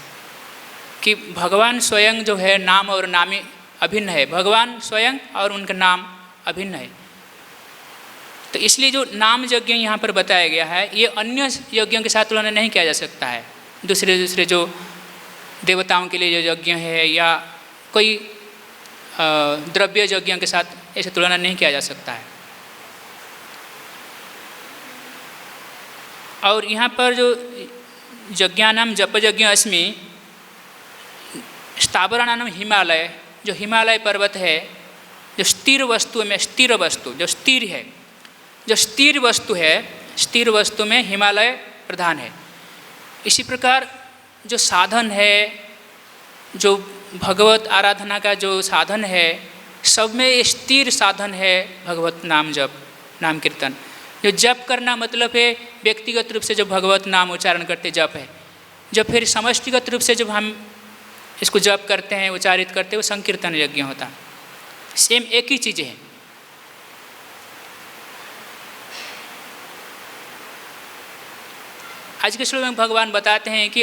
कि भगवान स्वयं जो है नाम और नामी अभिन्न है, भगवान स्वयं और उनका नाम अभिन्न है। तो इसलिए जो नाम यज्ञ यहाँ पर बताया गया है, ये अन्य यज्ञों के साथ तुलना नहीं किया जा सकता है। दूसरे जो देवताओं के लिए जो यज्ञ है या कोई द्रव्य यज्ञों के साथ ऐसे तुलना नहीं किया जा सकता है। और यहाँ पर जो यज्ञानां जप यज्ञ अस्मि, स्थावराणाम हिमालय, जो हिमालय पर्वत है, जो स्थिर वस्तु में स्थिर वस्तु, जो स्थिर है, जो स्थिर वस्तु है, स्थिर वस्तु में हिमालय प्रधान है। इसी प्रकार जो साधन है, जो भगवत आराधना का जो साधन है, सब में स्थिर साधन है भगवत नाम जप, नाम कीर्तन। जो जप करना मतलब है व्यक्तिगत रूप से जो भगवत नाम उच्चारण करते जप है। जब फिर समष्टिगत रूप से जब हम इसको जप करते हैं, उच्चारित करते हैं, वो संकीर्तन यज्ञ होता है। सेम एक ही चीज़ है। आज के श्लोक में भगवान बताते हैं कि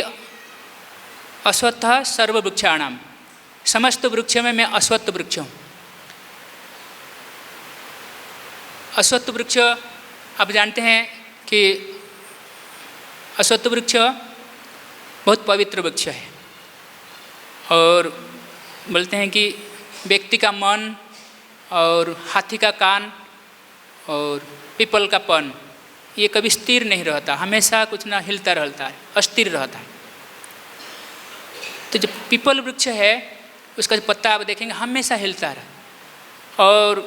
अश्वत्थः सर्ववृक्षाणाम, समस्त वृक्ष में मैं अश्वत्थ वृक्ष हूँ। अश्वत्थ वृक्ष आप जानते हैं कि अश्वत्थ वृक्ष बहुत पवित्र वृक्ष है, और बोलते हैं कि व्यक्ति का मन और हाथी का कान और पीपल का पन ये कभी स्थिर नहीं रहता, हमेशा कुछ ना हिलता रहता है, अस्थिर रहता है। तो जो पीपल वृक्ष है उसका जो पत्ता आप देखेंगे हमेशा हिलता रहा, और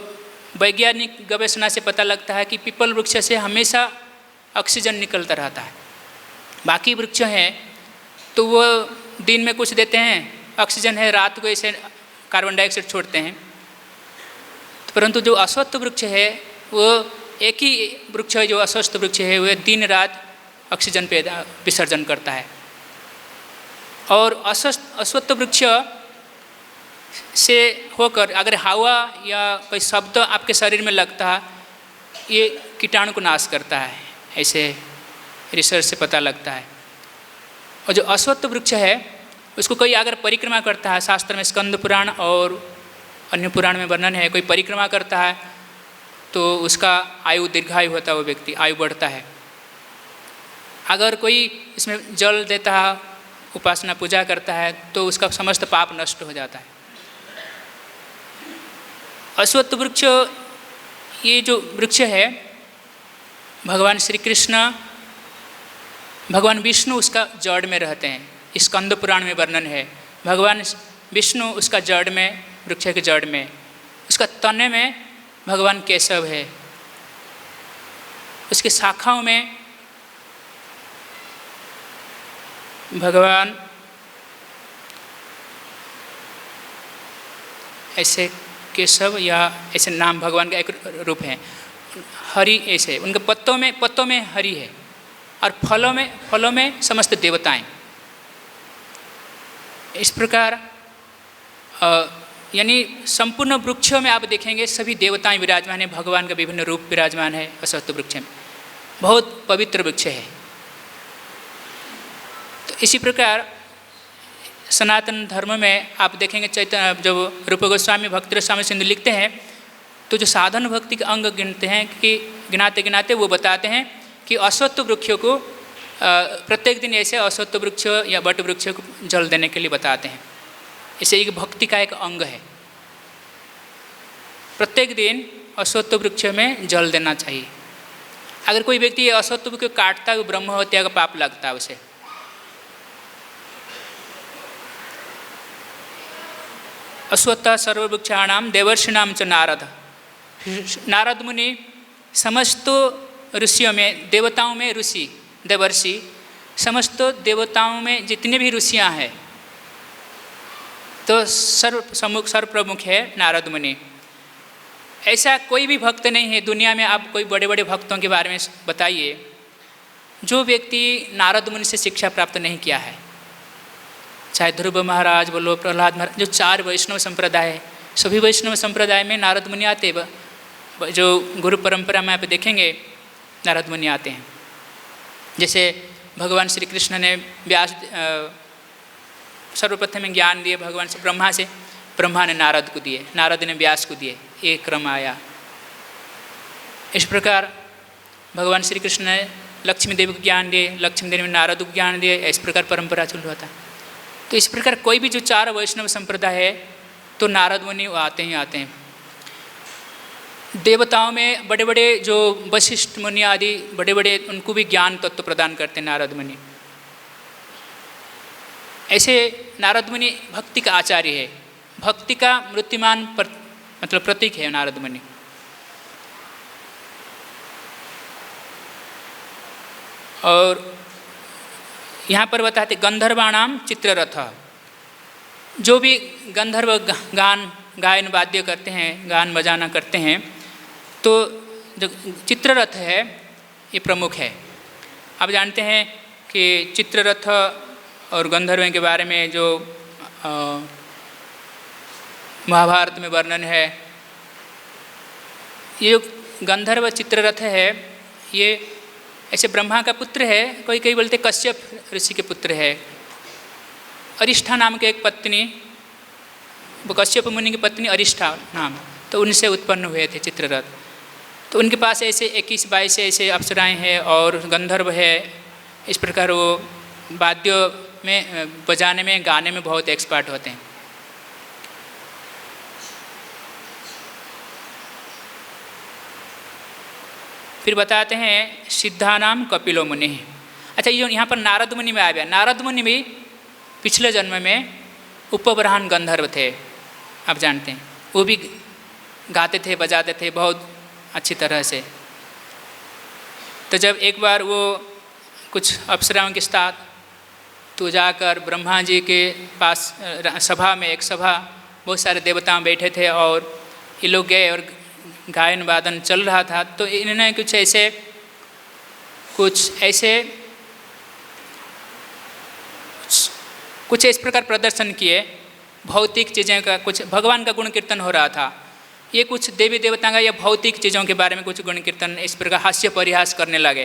वैज्ञानिक गवेषणा से पता लगता है कि पीपल वृक्ष से हमेशा ऑक्सीजन निकलता रहता है। बाकी वृक्ष हैं तो वो दिन में कुछ देते हैं ऑक्सीजन है, रात को ऐसे कार्बन डाइऑक्साइड छोड़ते हैं। परंतु जो अश्वत्थ वृक्ष है वो एक ही वृक्ष है, जो अश्वत्थ वृक्ष है वह दिन रात ऑक्सीजन विसर्जन करता है। और अश्वत्थ वृक्ष से होकर अगर हवा या कोई शब्द आपके शरीर में लगता है, ये कीटाणु को नाश करता है, ऐसे रिसर्च से पता लगता है। और जो अश्वत्थ वृक्ष है उसको कोई अगर परिक्रमा करता है, शास्त्र में स्कंद पुराण और अन्य पुराण में वर्णन है, कोई परिक्रमा करता है तो उसका आयु दीर्घायु होता है, वो व्यक्ति आयु बढ़ता है। अगर कोई इसमें जल देता है, उपासना पूजा करता है, तो उसका समस्त पाप नष्ट हो जाता है। अश्वत्थ वृक्ष ये जो वृक्ष है, भगवान श्री कृष्ण, भगवान विष्णु उसका जड़ में रहते हैं। स्कंद पुराण में वर्णन है, भगवान विष्णु उसका जड़ में, वृक्ष के जड़ में, उसका तने में भगवान केशव है, उसके शाखाओं में भगवान ऐसे केशव या ऐसे नाम भगवान का एक रूप है। हरि ऐसे उनके पत्तों में हरि है, और फलों में समस्त देवताएं। इस प्रकार यानी संपूर्ण वृक्षों में आप देखेंगे सभी देवताएं विराजमान है, भगवान का विभिन्न रूप विराजमान है अश्वत्थ वृक्ष में। बहुत पवित्र वृक्ष है। तो इसी प्रकार सनातन धर्म में आप देखेंगे चैतन्य जब रूप गोस्वामी भक्ति रस सिंधु लिखते हैं तो जो साधन भक्ति के अंग गिनते हैं कि गिनाते गिनाते वो बताते हैं कि अश्वत्थ वृक्षों को प्रत्येक दिन ऐसे अश्वत्थ वृक्ष या बट वृक्ष को जल देने के लिए बताते हैं। इसे एक भक्ति का एक अंग है, प्रत्येक दिन अश्वत्थ वृक्ष में जल देना चाहिए। अगर कोई व्यक्ति अश्वत्थ वृक्ष को काटता है, ब्रह्म हत्या का पाप लगता है उसे। अश्वत्थ सर्ववृक्षाणाम देवर्षिणाम च नारद। नारद मुनि समस्त ऋषियों में, देवताओं में ऋषि, देवर्षि, समस्त देवताओं में जितने भी ऋषियाँ हैं तो सर्व प्रमुख है नारद मुनि। ऐसा कोई भी भक्त नहीं है दुनिया में, आप कोई बड़े बड़े भक्तों के बारे में बताइए जो व्यक्ति नारद मुनि से शिक्षा प्राप्त नहीं किया है। चाहे ध्रुव महाराज बोलो, प्रहलाद महाराज, जो 4 वैष्णव संप्रदाय है, सभी वैष्णव संप्रदाय में नारद मुनि आते हैं। जो गुरु परंपरा में आप देखेंगे नारद मुनि आते हैं। जैसे भगवान श्री कृष्ण ने व्यास सर्वप्रथम ज्ञान दिए भगवान से, ब्रह्मा ने नारद को दिए, नारद ने व्यास को दिए, एक क्रम आया। इस प्रकार भगवान श्री कृष्ण ने लक्ष्मी देवी को ज्ञान दिए, लक्ष्मी देवी ने नारद को ज्ञान दिए। इस प्रकार परंपरा चल रहा था। तो इस प्रकार कोई भी जो 4 वैष्णव संप्रदाय है तो नारद मुनि आते ही आते हैं। देवताओं में बड़े बड़े जो वशिष्ठ मुनि आदि बड़े बड़े, उनको भी ज्ञान तत्व प्रदान करते हैं नारद मुनि। ऐसे नारद मुनि भक्ति का आचार्य है, भक्ति का मूर्तिमान मतलब प्रतीक है नारद मुनि। और यहाँ पर बताते गंधर्वाणाम चित्ररथ, जो भी गंधर्व गायन वाद्य करते हैं, गान बजाना करते हैं, तो जो चित्ररथ है ये प्रमुख है। आप जानते हैं कि चित्ररथ और गंधर्व के बारे में जो महाभारत में वर्णन है, ये जो गंधर्व चित्ररथ है ये ऐसे ब्रह्मा का पुत्र है, कोई कई बोलते कश्यप ऋषि के पुत्र है। अरिष्ठा नाम के एक पत्नी, वो कश्यप मुनि की पत्नी अरिष्ठा नाम, तो उनसे उत्पन्न हुए थे चित्ररथ। तो उनके पास ऐसे 21-22 ऐसे अप्सराएं हैं और गंधर्व है। इस प्रकार वो वाद्य में बजाने में, गाने में बहुत एक्सपर्ट होते हैं। फिर बताते हैं सिद्धानाम कपिलो मुनि। अच्छा, ये यहाँ पर नारद मुनि में आ गया। नारद मुनि भी पिछले जन्म में उपब्रह्मण गंधर्व थे, आप जानते हैं। वो भी गाते थे, बजाते थे बहुत अच्छी तरह से। तो जब एक बार वो कुछ अप्सराओं के साथ तो जाकर ब्रह्मा जी के पास सभा में, एक सभा, बहुत सारे देवता बैठे थे और ये लोग गए और गायन वादन चल रहा था। तो इन्होंने कुछ इस प्रकार प्रदर्शन किए, भौतिक चीज़ें का, कुछ भगवान का गुण कीर्तन हो रहा था। ये कुछ देवी देवता का या भौतिक चीज़ों के बारे में कुछ गुण कीर्तन इस प्रकार हास्य परिहास करने लगे।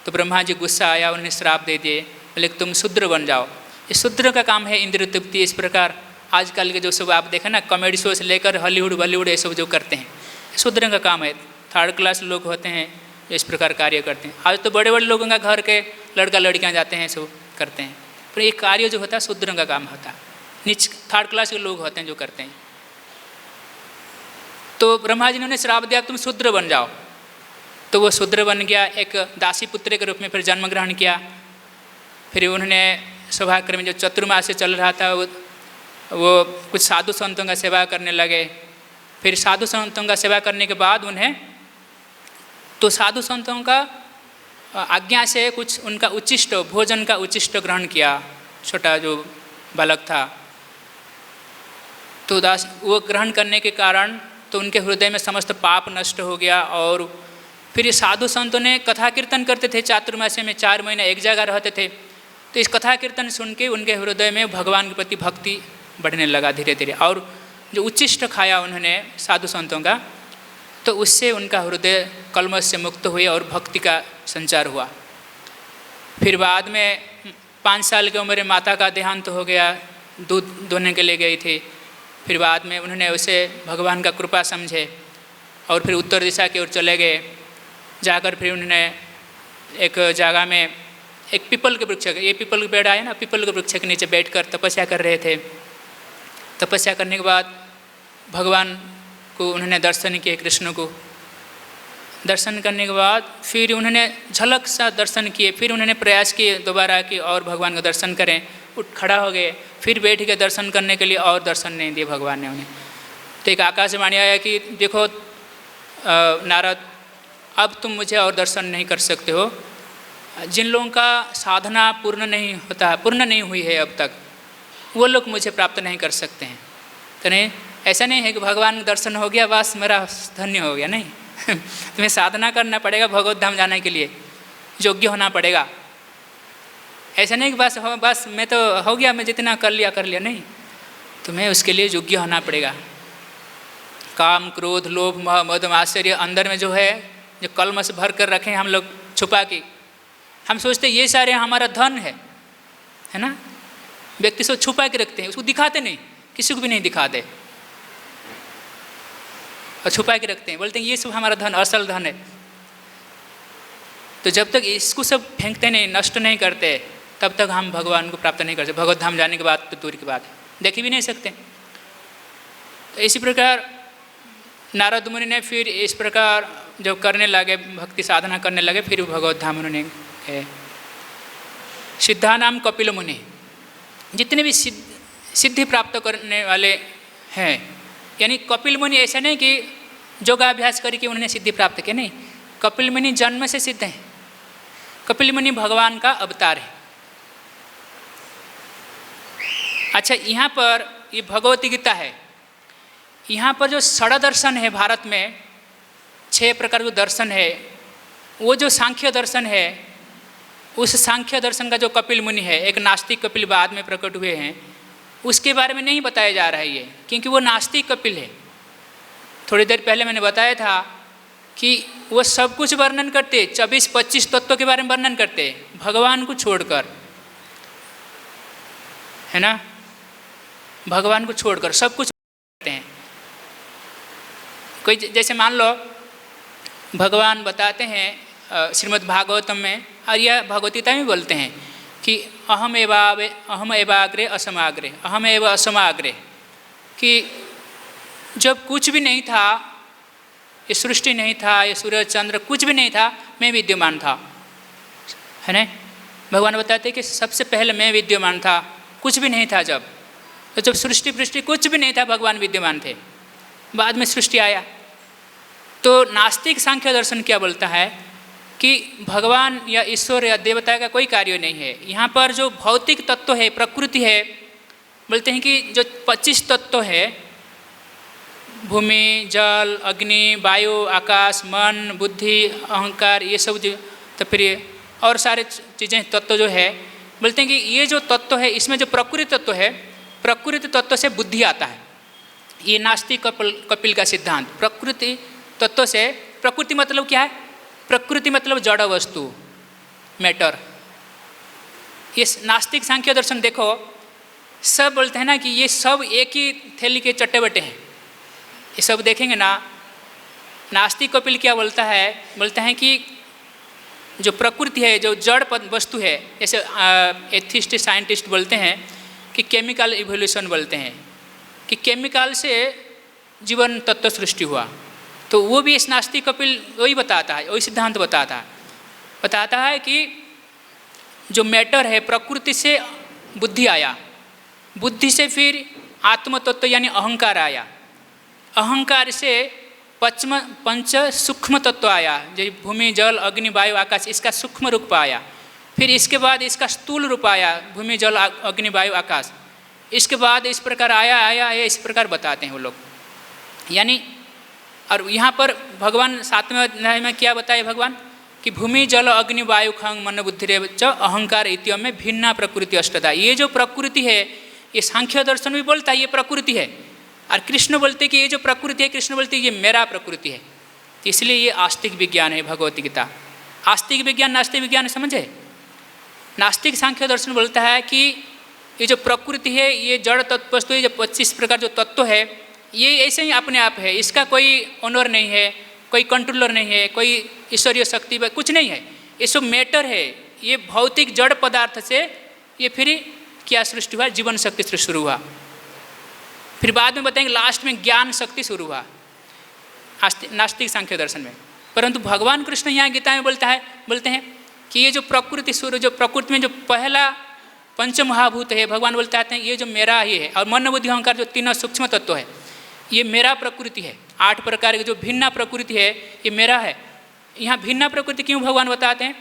तो ब्रह्मा जी गुस्सा आया, उन्हें श्राप दे दिए, बोले तुम शूद्र बन जाओ। ये शूद्र का काम है इंद्रिय तृप्ति। इस प्रकार आजकल के जो सब आप देखें ना, कॉमेडी शो से लेकर हॉलीवुड बॉलीवुड ये सब जो करते हैं, शूद्र का काम है। 3rd क्लास लोग होते हैं जो इस प्रकार कार्य करते हैं। आज तो बड़े बड़े लोगों का घर के लड़का लड़कियां जाते हैं, सब करते हैं, पर ये कार्य जो होता है शूद्र का काम होता है। नीच 3rd क्लास के लोग होते हैं जो करते हैं। तो ब्रह्मा जी ने उन्हें श्राप दिया तुम शूद्र बन जाओ। तो वो शूद्र बन गया, एक दासी पुत्र के रूप में फिर जन्म ग्रहण किया। फिर उन्होंने सभाक्रम में जो चतुर्मास चल रहा था वो कुछ साधु संतों का सेवा करने लगे। फिर साधु संतों का सेवा करने के बाद उन्हें, तो साधु संतों का आज्ञा से कुछ उनका उच्चिष्ट भोजन का उच्चिष्ट ग्रहण किया, छोटा जो बालक था। तो वो ग्रहण करने के कारण तो उनके हृदय में समस्त पाप नष्ट हो गया। और फिर ये साधु संतों ने कथा कीर्तन करते थे, चातुर्मास्य में 4 महीने एक जगह रहते थे। तो इस कथा कीर्तन सुन के उनके हृदय में भगवान के प्रति भक्ति बढ़ने लगा धीरे धीरे। और जो उच्चिष्ट खाया उन्होंने साधु संतों का, तो उससे उनका हृदय कलमश से मुक्त हुए और भक्ति का संचार हुआ। फिर बाद में 5 साल की उम्र में माता का देहांत हो गया, दूध दोहने के लिए गई थी। फिर बाद में उन्होंने उसे भगवान का कृपा समझे और फिर उत्तर दिशा की ओर चले गए। जाकर फिर उन्होंने एक जगह में एक पीपल के वृक्ष, ये पीपल के पेड़ आए ना, पीपल के वृक्ष के नीचे बैठकर तपस्या कर रहे थे। तपस्या करने के बाद भगवान को उन्होंने दर्शन किए, कृष्ण को दर्शन करने के बाद फिर उन्होंने झलक सा दर्शन किए। फिर उन्होंने प्रयास किए दोबारा कि और भगवान का दर्शन करें, उठ खड़ा हो गए। फिर बैठ के दर्शन करने के लिए और दर्शन नहीं दिए भगवान ने उन्हें। तो एक आकाशवाणी आया कि देखो नारद, अब तुम मुझे और दर्शन नहीं कर सकते हो। जिन लोगों का साधना पूर्ण नहीं हुई है अब तक, वो लोग मुझे प्राप्त नहीं कर सकते हैं। तो नहीं, ऐसा नहीं है कि भगवान का दर्शन हो गया बस मेरा धन्य हो गया, नहीं। तुम्हें साधना करना पड़ेगा, भगवत धाम जाने के लिए योग्य होना पड़ेगा। ऐसा नहीं कि बस मैं तो हो गया, मैं जितना कर लिया, नहीं, तुम्हें उसके लिए योग्य होना पड़ेगा। काम, क्रोध, लोभ, मोह, मद, आश्चर्य अंदर में जो है, जो कलमश भर कर रखे हैं हम लोग छुपा के, हम सोचते ये सारे हमारा धन है ना। व्यक्ति सब छुपा के रखते हैं, उसको दिखाते नहीं, किसी को भी नहीं दिखाते और छुपा के रखते हैं, बोलते हैं ये सब हमारा धन, असल धन है। तो जब तक इसको सब फेंकते नहीं, नष्ट नहीं करते, तब तक हम भगवान को प्राप्त नहीं कर सकते। भगवत धाम जाने के बाद तो दूर की बात है, देख भी नहीं सकते। तो इसी प्रकार नारद मुनि ने फिर इस प्रकार जब करने लगे, भक्ति साधना करने लगे, फिर भगवत धाम उन्होंने गए। सिद्धानाम कपिल मुनि, जितने भी सिद्धि प्राप्त करने वाले हैं, यानी कपिल मुनि ऐसा नहीं कि योगाभ्यास करके उन्होंने सिद्धि प्राप्त की, नहीं। कपिल मुनि जन्म से सिद्ध हैं। कपिल मुनि भगवान का अवतार है। अच्छा, यहाँ पर ये भगवती गीता है, यहाँ पर जो षड दर्शन है भारत में 6 प्रकार जो दर्शन है, वो जो सांख्य दर्शन है, उस सांख्य दर्शन का जो कपिल मुनि है, एक नास्तिक कपिल बाद में प्रकट हुए हैं, उसके बारे में नहीं बताया जा रहा है ये, क्योंकि वो नास्तिक कपिल है। थोड़ी देर पहले मैंने बताया था कि वो सब कुछ वर्णन करते, 24-25 तत्वों के बारे में वर्णन करते भगवान को छोड़कर, है ना, भगवान को छोड़कर सब कुछ करते हैं। कोई जैसे मान लो भगवान बताते हैं श्रीमद् भागवतम में, और यह भगवद्गीता में बोलते हैं कि अहम एवाग्रे असमाग्रे, अहम एव असमाग्रे, कि जब कुछ भी नहीं था, ये सृष्टि नहीं था, ये सूर्य चंद्र कुछ भी नहीं था, मैं विद्यमान था, है ना। भगवान बताते हैं कि सबसे पहले मैं विद्यमान था, कुछ भी नहीं था जब, तो जब सृष्टि पृष्टि कुछ भी नहीं था, भगवान विद्यमान थे, बाद में सृष्टि आया। तो नास्तिक सांख्य दर्शन क्या बोलता है कि भगवान या ईश्वर या देवता का कोई कार्य नहीं है। यहाँ पर जो भौतिक तत्व है, प्रकृति है, बोलते हैं कि जो 25 तत्व है, भूमि, जल, अग्नि, वायु, आकाश, मन, बुद्धि, अहंकार, ये सब जो, तो फिर और सारे चीज़ें तत्व जो है, बोलते हैं कि ये जो तत्व है, इसमें जो प्रकृति तत्व है, प्रकृति तत्व से बुद्धि आता है। ये नास्तिक कपिल का सिद्धांत, प्रकृति तत्व से, प्रकृति मतलब क्या है, प्रकृति मतलब जड़ वस्तु, मैटर। ये नास्तिक सांख्य दर्शन देखो, सब बोलते हैं ना कि ये सब एक ही थैली के चट्टे बट्टे हैं, ये सब देखेंगे ना। नास्तिक कपिल क्या बोलता है, बोलते हैं कि जो प्रकृति है, जो जड़ वस्तु है, जैसे एथिस्ट साइंटिस्ट बोलते हैं कि केमिकल इवोल्यूशन बोलते हैं, कि केमिकल से जीवन तत्व सृष्टि हुआ। तो वो भी इस नास्तिक कपिल वही बताता है, वही सिद्धांत बताता है कि जो मैटर है, प्रकृति से बुद्धि आया, बुद्धि से फिर आत्म तत्व यानी अहंकार आया, अहंकार से पंच सूक्ष्म तत्व आया, जैसे भूमि, जल, अग्नि, वायु, आकाश, इसका सूक्ष्म रूप आया। फिर इसके बाद इसका स्थूल रूप आया, भूमि, जल, अग्नि, वायु, आकाश। इसके बाद इस प्रकार आया इस प्रकार बताते हैं वो लोग। यानी और यहाँ पर भगवान 7वें अध्याय में क्या बताए भगवान कि भूमि, जल, अग्नि, वायु, खंग, मन, बुद्धि च अहंकार इत्यो में भिन्ना प्रकृति अष्टधा। ये जो प्रकृति है, ये सांख्य दर्शन भी बोलता है ये प्रकृति है, और कृष्ण बोलते कि ये जो प्रकृति है, कृष्ण बोलते ये मेरा प्रकृति है। तो इसलिए ये आस्तिक विज्ञान है भगवती गीता। आस्तिक विज्ञान नास्तिक विज्ञान समझे। नास्तिक सांख्य दर्शन बोलता है कि ये जो प्रकृति है, ये जड़ तत्व वस्तु, ये जो 25 प्रकार जो तत्व है, ये ऐसे ही अपने आप है, इसका कोई ओनर नहीं है, कोई कंट्रोलर नहीं है, कोई ईश्वरीय शक्ति कुछ नहीं है, ये सब मैटर है। ये भौतिक जड़ पदार्थ से ये फिर क्या सृष्टि हुआ, जीवन शक्ति से शुरू हुआ, फिर बाद में बताएंगे लास्ट में ज्ञान शक्ति शुरू हुआ नास्तिक सांख्य दर्शन में। परंतु भगवान कृष्ण यहाँ गीता में बोलते हैं कि ये जो प्रकृति सूर्य, जो प्रकृति में जो पहला पंचमहाभूत है, भगवान बोलते हैं ये जो मेरा ये है, और मन बुद्धि अहंकार जो तीनों सूक्ष्म तत्व है, ये मेरा प्रकृति है। 8 प्रकार की जो भिन्ना प्रकृति है, ये मेरा है। यहाँ भिन्ना प्रकृति क्यों भगवान बताते हैं,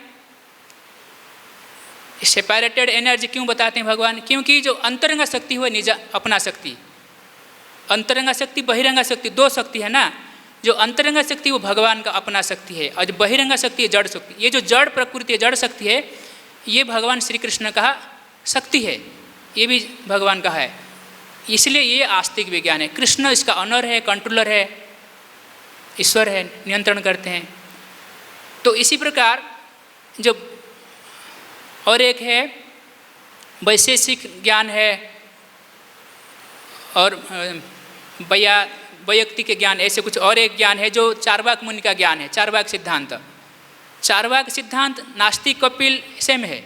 सेपरेटेड एनर्जी क्यों बताते हैं भगवान, क्योंकि जो अंतरंग शक्ति हुआ निजा अपना शक्ति, अंतरंग शक्ति बहिरंग शक्ति 2 शक्ति है ना। जो अंतरंग शक्ति वो भगवान का अपना शक्ति है, और जो बहिरंग शक्ति है जड़ शक्ति। ये जो जड़ प्रकृति है, जड़ शक्ति है, ये भगवान श्री कृष्ण का शक्ति है, ये भी भगवान का है। इसलिए ये आस्तिक विज्ञान है। कृष्ण इसका ऑनर है, कंट्रोलर है, ईश्वर है, नियंत्रण करते हैं। तो इसी प्रकार जब और एक है वैशेषिक ज्ञान है, और वैयक्तिक ज्ञान, ऐसे कुछ और एक ज्ञान है जो चार्वाक मुनि का ज्ञान है, चार्वाक सिद्धांत। चार्वाक सिद्धांत नास्तिक कपिल सेम है।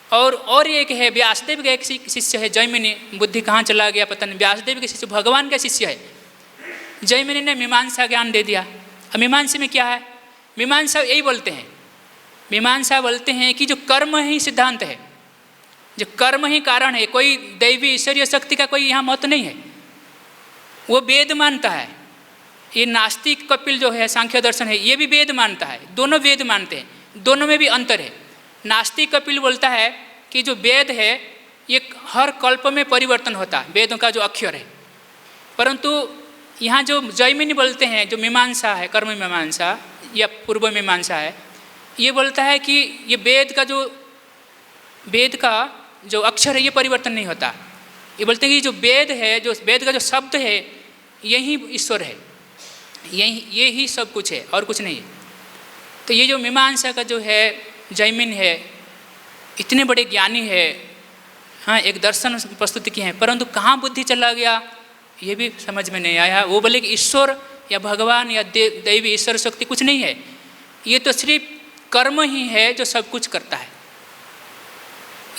और एक है व्यासदेव का एक शिष्य है जैमिनी, बुद्धि कहाँ चला गया पता नहीं, व्यासदेव के शिष्य भगवान का शिष्य है। जैमिनी ने मीमांसा ज्ञान दे दिया। अब मीमांसा में क्या है, मीमांसा यही बोलते हैं, मीमांसा बोलते हैं कि जो कर्म ही सिद्धांत है, जो कर्म ही कारण है, कोई दैवी ईश्वरीय शक्ति का कोई यहाँ महत्व नहीं है, वो वेद मानता है। ये नास्तिक कपिल जो है सांख्य दर्शन है, ये भी वेद मानता है, दोनों वेद मानते हैं, दोनों में भी अंतर है। नास्तिक कपिल बोलता है कि जो वेद है ये हर कल्प में परिवर्तन होता है, वेदों का जो अक्षर है। परंतु यहाँ जो जैमिनी बोलते हैं, जो मीमांसा है, कर्म मीमांसा या पूर्व मीमांसा है, ये बोलता है कि ये वेद का जो अक्षर है ये परिवर्तन नहीं होता। ये बोलते हैं कि जो वेद है, जो वेद का जो शब्द है यही ईश्वर है, ये ही सब कुछ है और कुछ नहीं है। तो ये जो मीमांसा का जो है जैमिन है, इतने बड़े ज्ञानी है, हाँ एक दर्शन प्रस्तुत किए हैं, परंतु कहाँ बुद्धि चला गया ये भी समझ में नहीं आया। वो बोले कि ईश्वर या भगवान या दैवी ईश्वर शक्ति कुछ नहीं है, ये तो सिर्फ कर्म ही है जो सब कुछ करता है।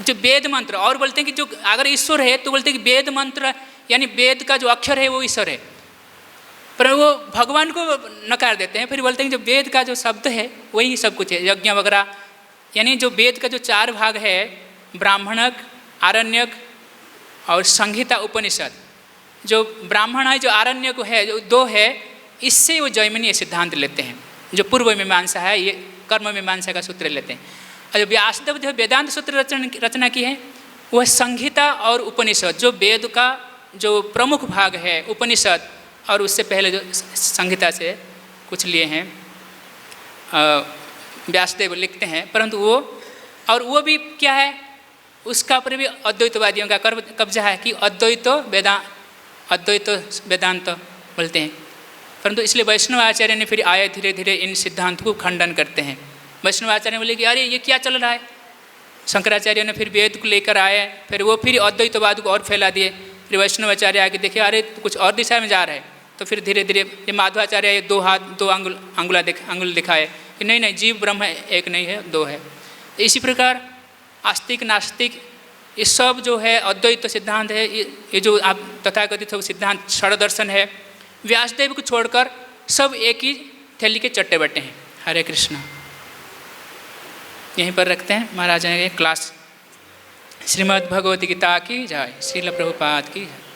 जो वेद मंत्र, और बोलते हैं कि जो अगर ईश्वर है तो बोलते हैं कि वेद मंत्र यानी वेद का जो अक्षर है वो ईश्वर है, पर वो भगवान को नकार देते हैं। फिर बोलते हैं कि जो वेद का जो शब्द है वही सब कुछ है, यज्ञ वगैरह। यानी जो वेद का जो 4 भाग है, ब्राह्मणक, आरण्यक और संहिता, उपनिषद, जो ब्राह्मण है, जो आरण्यक है, जो 2 है, इससे वो जैमिनी सिद्धांत लेते हैं। जो पूर्व मीमांसा है ये कर्म मीमांसा का सूत्र लेते हैं। और जो व्यासदेव जो वेदांत सूत्र रचना की है वह संहिता और उपनिषद, जो वेद का जो प्रमुख भाग है उपनिषद, और उससे पहले जो संहिता से कुछ लिए हैं व्यासदेव लिखते हैं। परंतु वो भी क्या है, उसका ऊपर भी अद्वैतवादियों का कब्जा है कि अद्वैत वेदांत बोलते हैं। परंतु इसलिए वैष्णव आचार्य ने फिर आए धीरे धीरे इन सिद्धांतों को खंडन करते हैं। वैष्णव आचार्य बोले कि अरे ये क्या चल रहा है। शंकराचार्य ने फिर वेद को लेकर आए, फिर वो फिर अद्वैतवाद को और फैला दिए। फिर वैष्णव आचार्य आके देखे अरे तो कुछ और दिशा में जा रहा है, तो फिर धीरे धीरे ये माधवाचार्य 2 हाथ 2 अंगुल दिखाए कि नहीं जीव ब्रह्म एक नहीं है, 2 है। इसी प्रकार आस्तिक नास्तिक ये सब जो है अद्वैत सिद्धांत है, ये जो आप तथाकथित सिद्धांत षड़ दर्शन है, व्यासदेव को छोड़कर सब एक ही थैली के चट्टे बट्टे हैं। हरे कृष्णा। यहीं पर रखते हैं महाराज ने क्लास। श्रीमद् भगवद गीता की जय। श्रील प्रभुपाद की जय।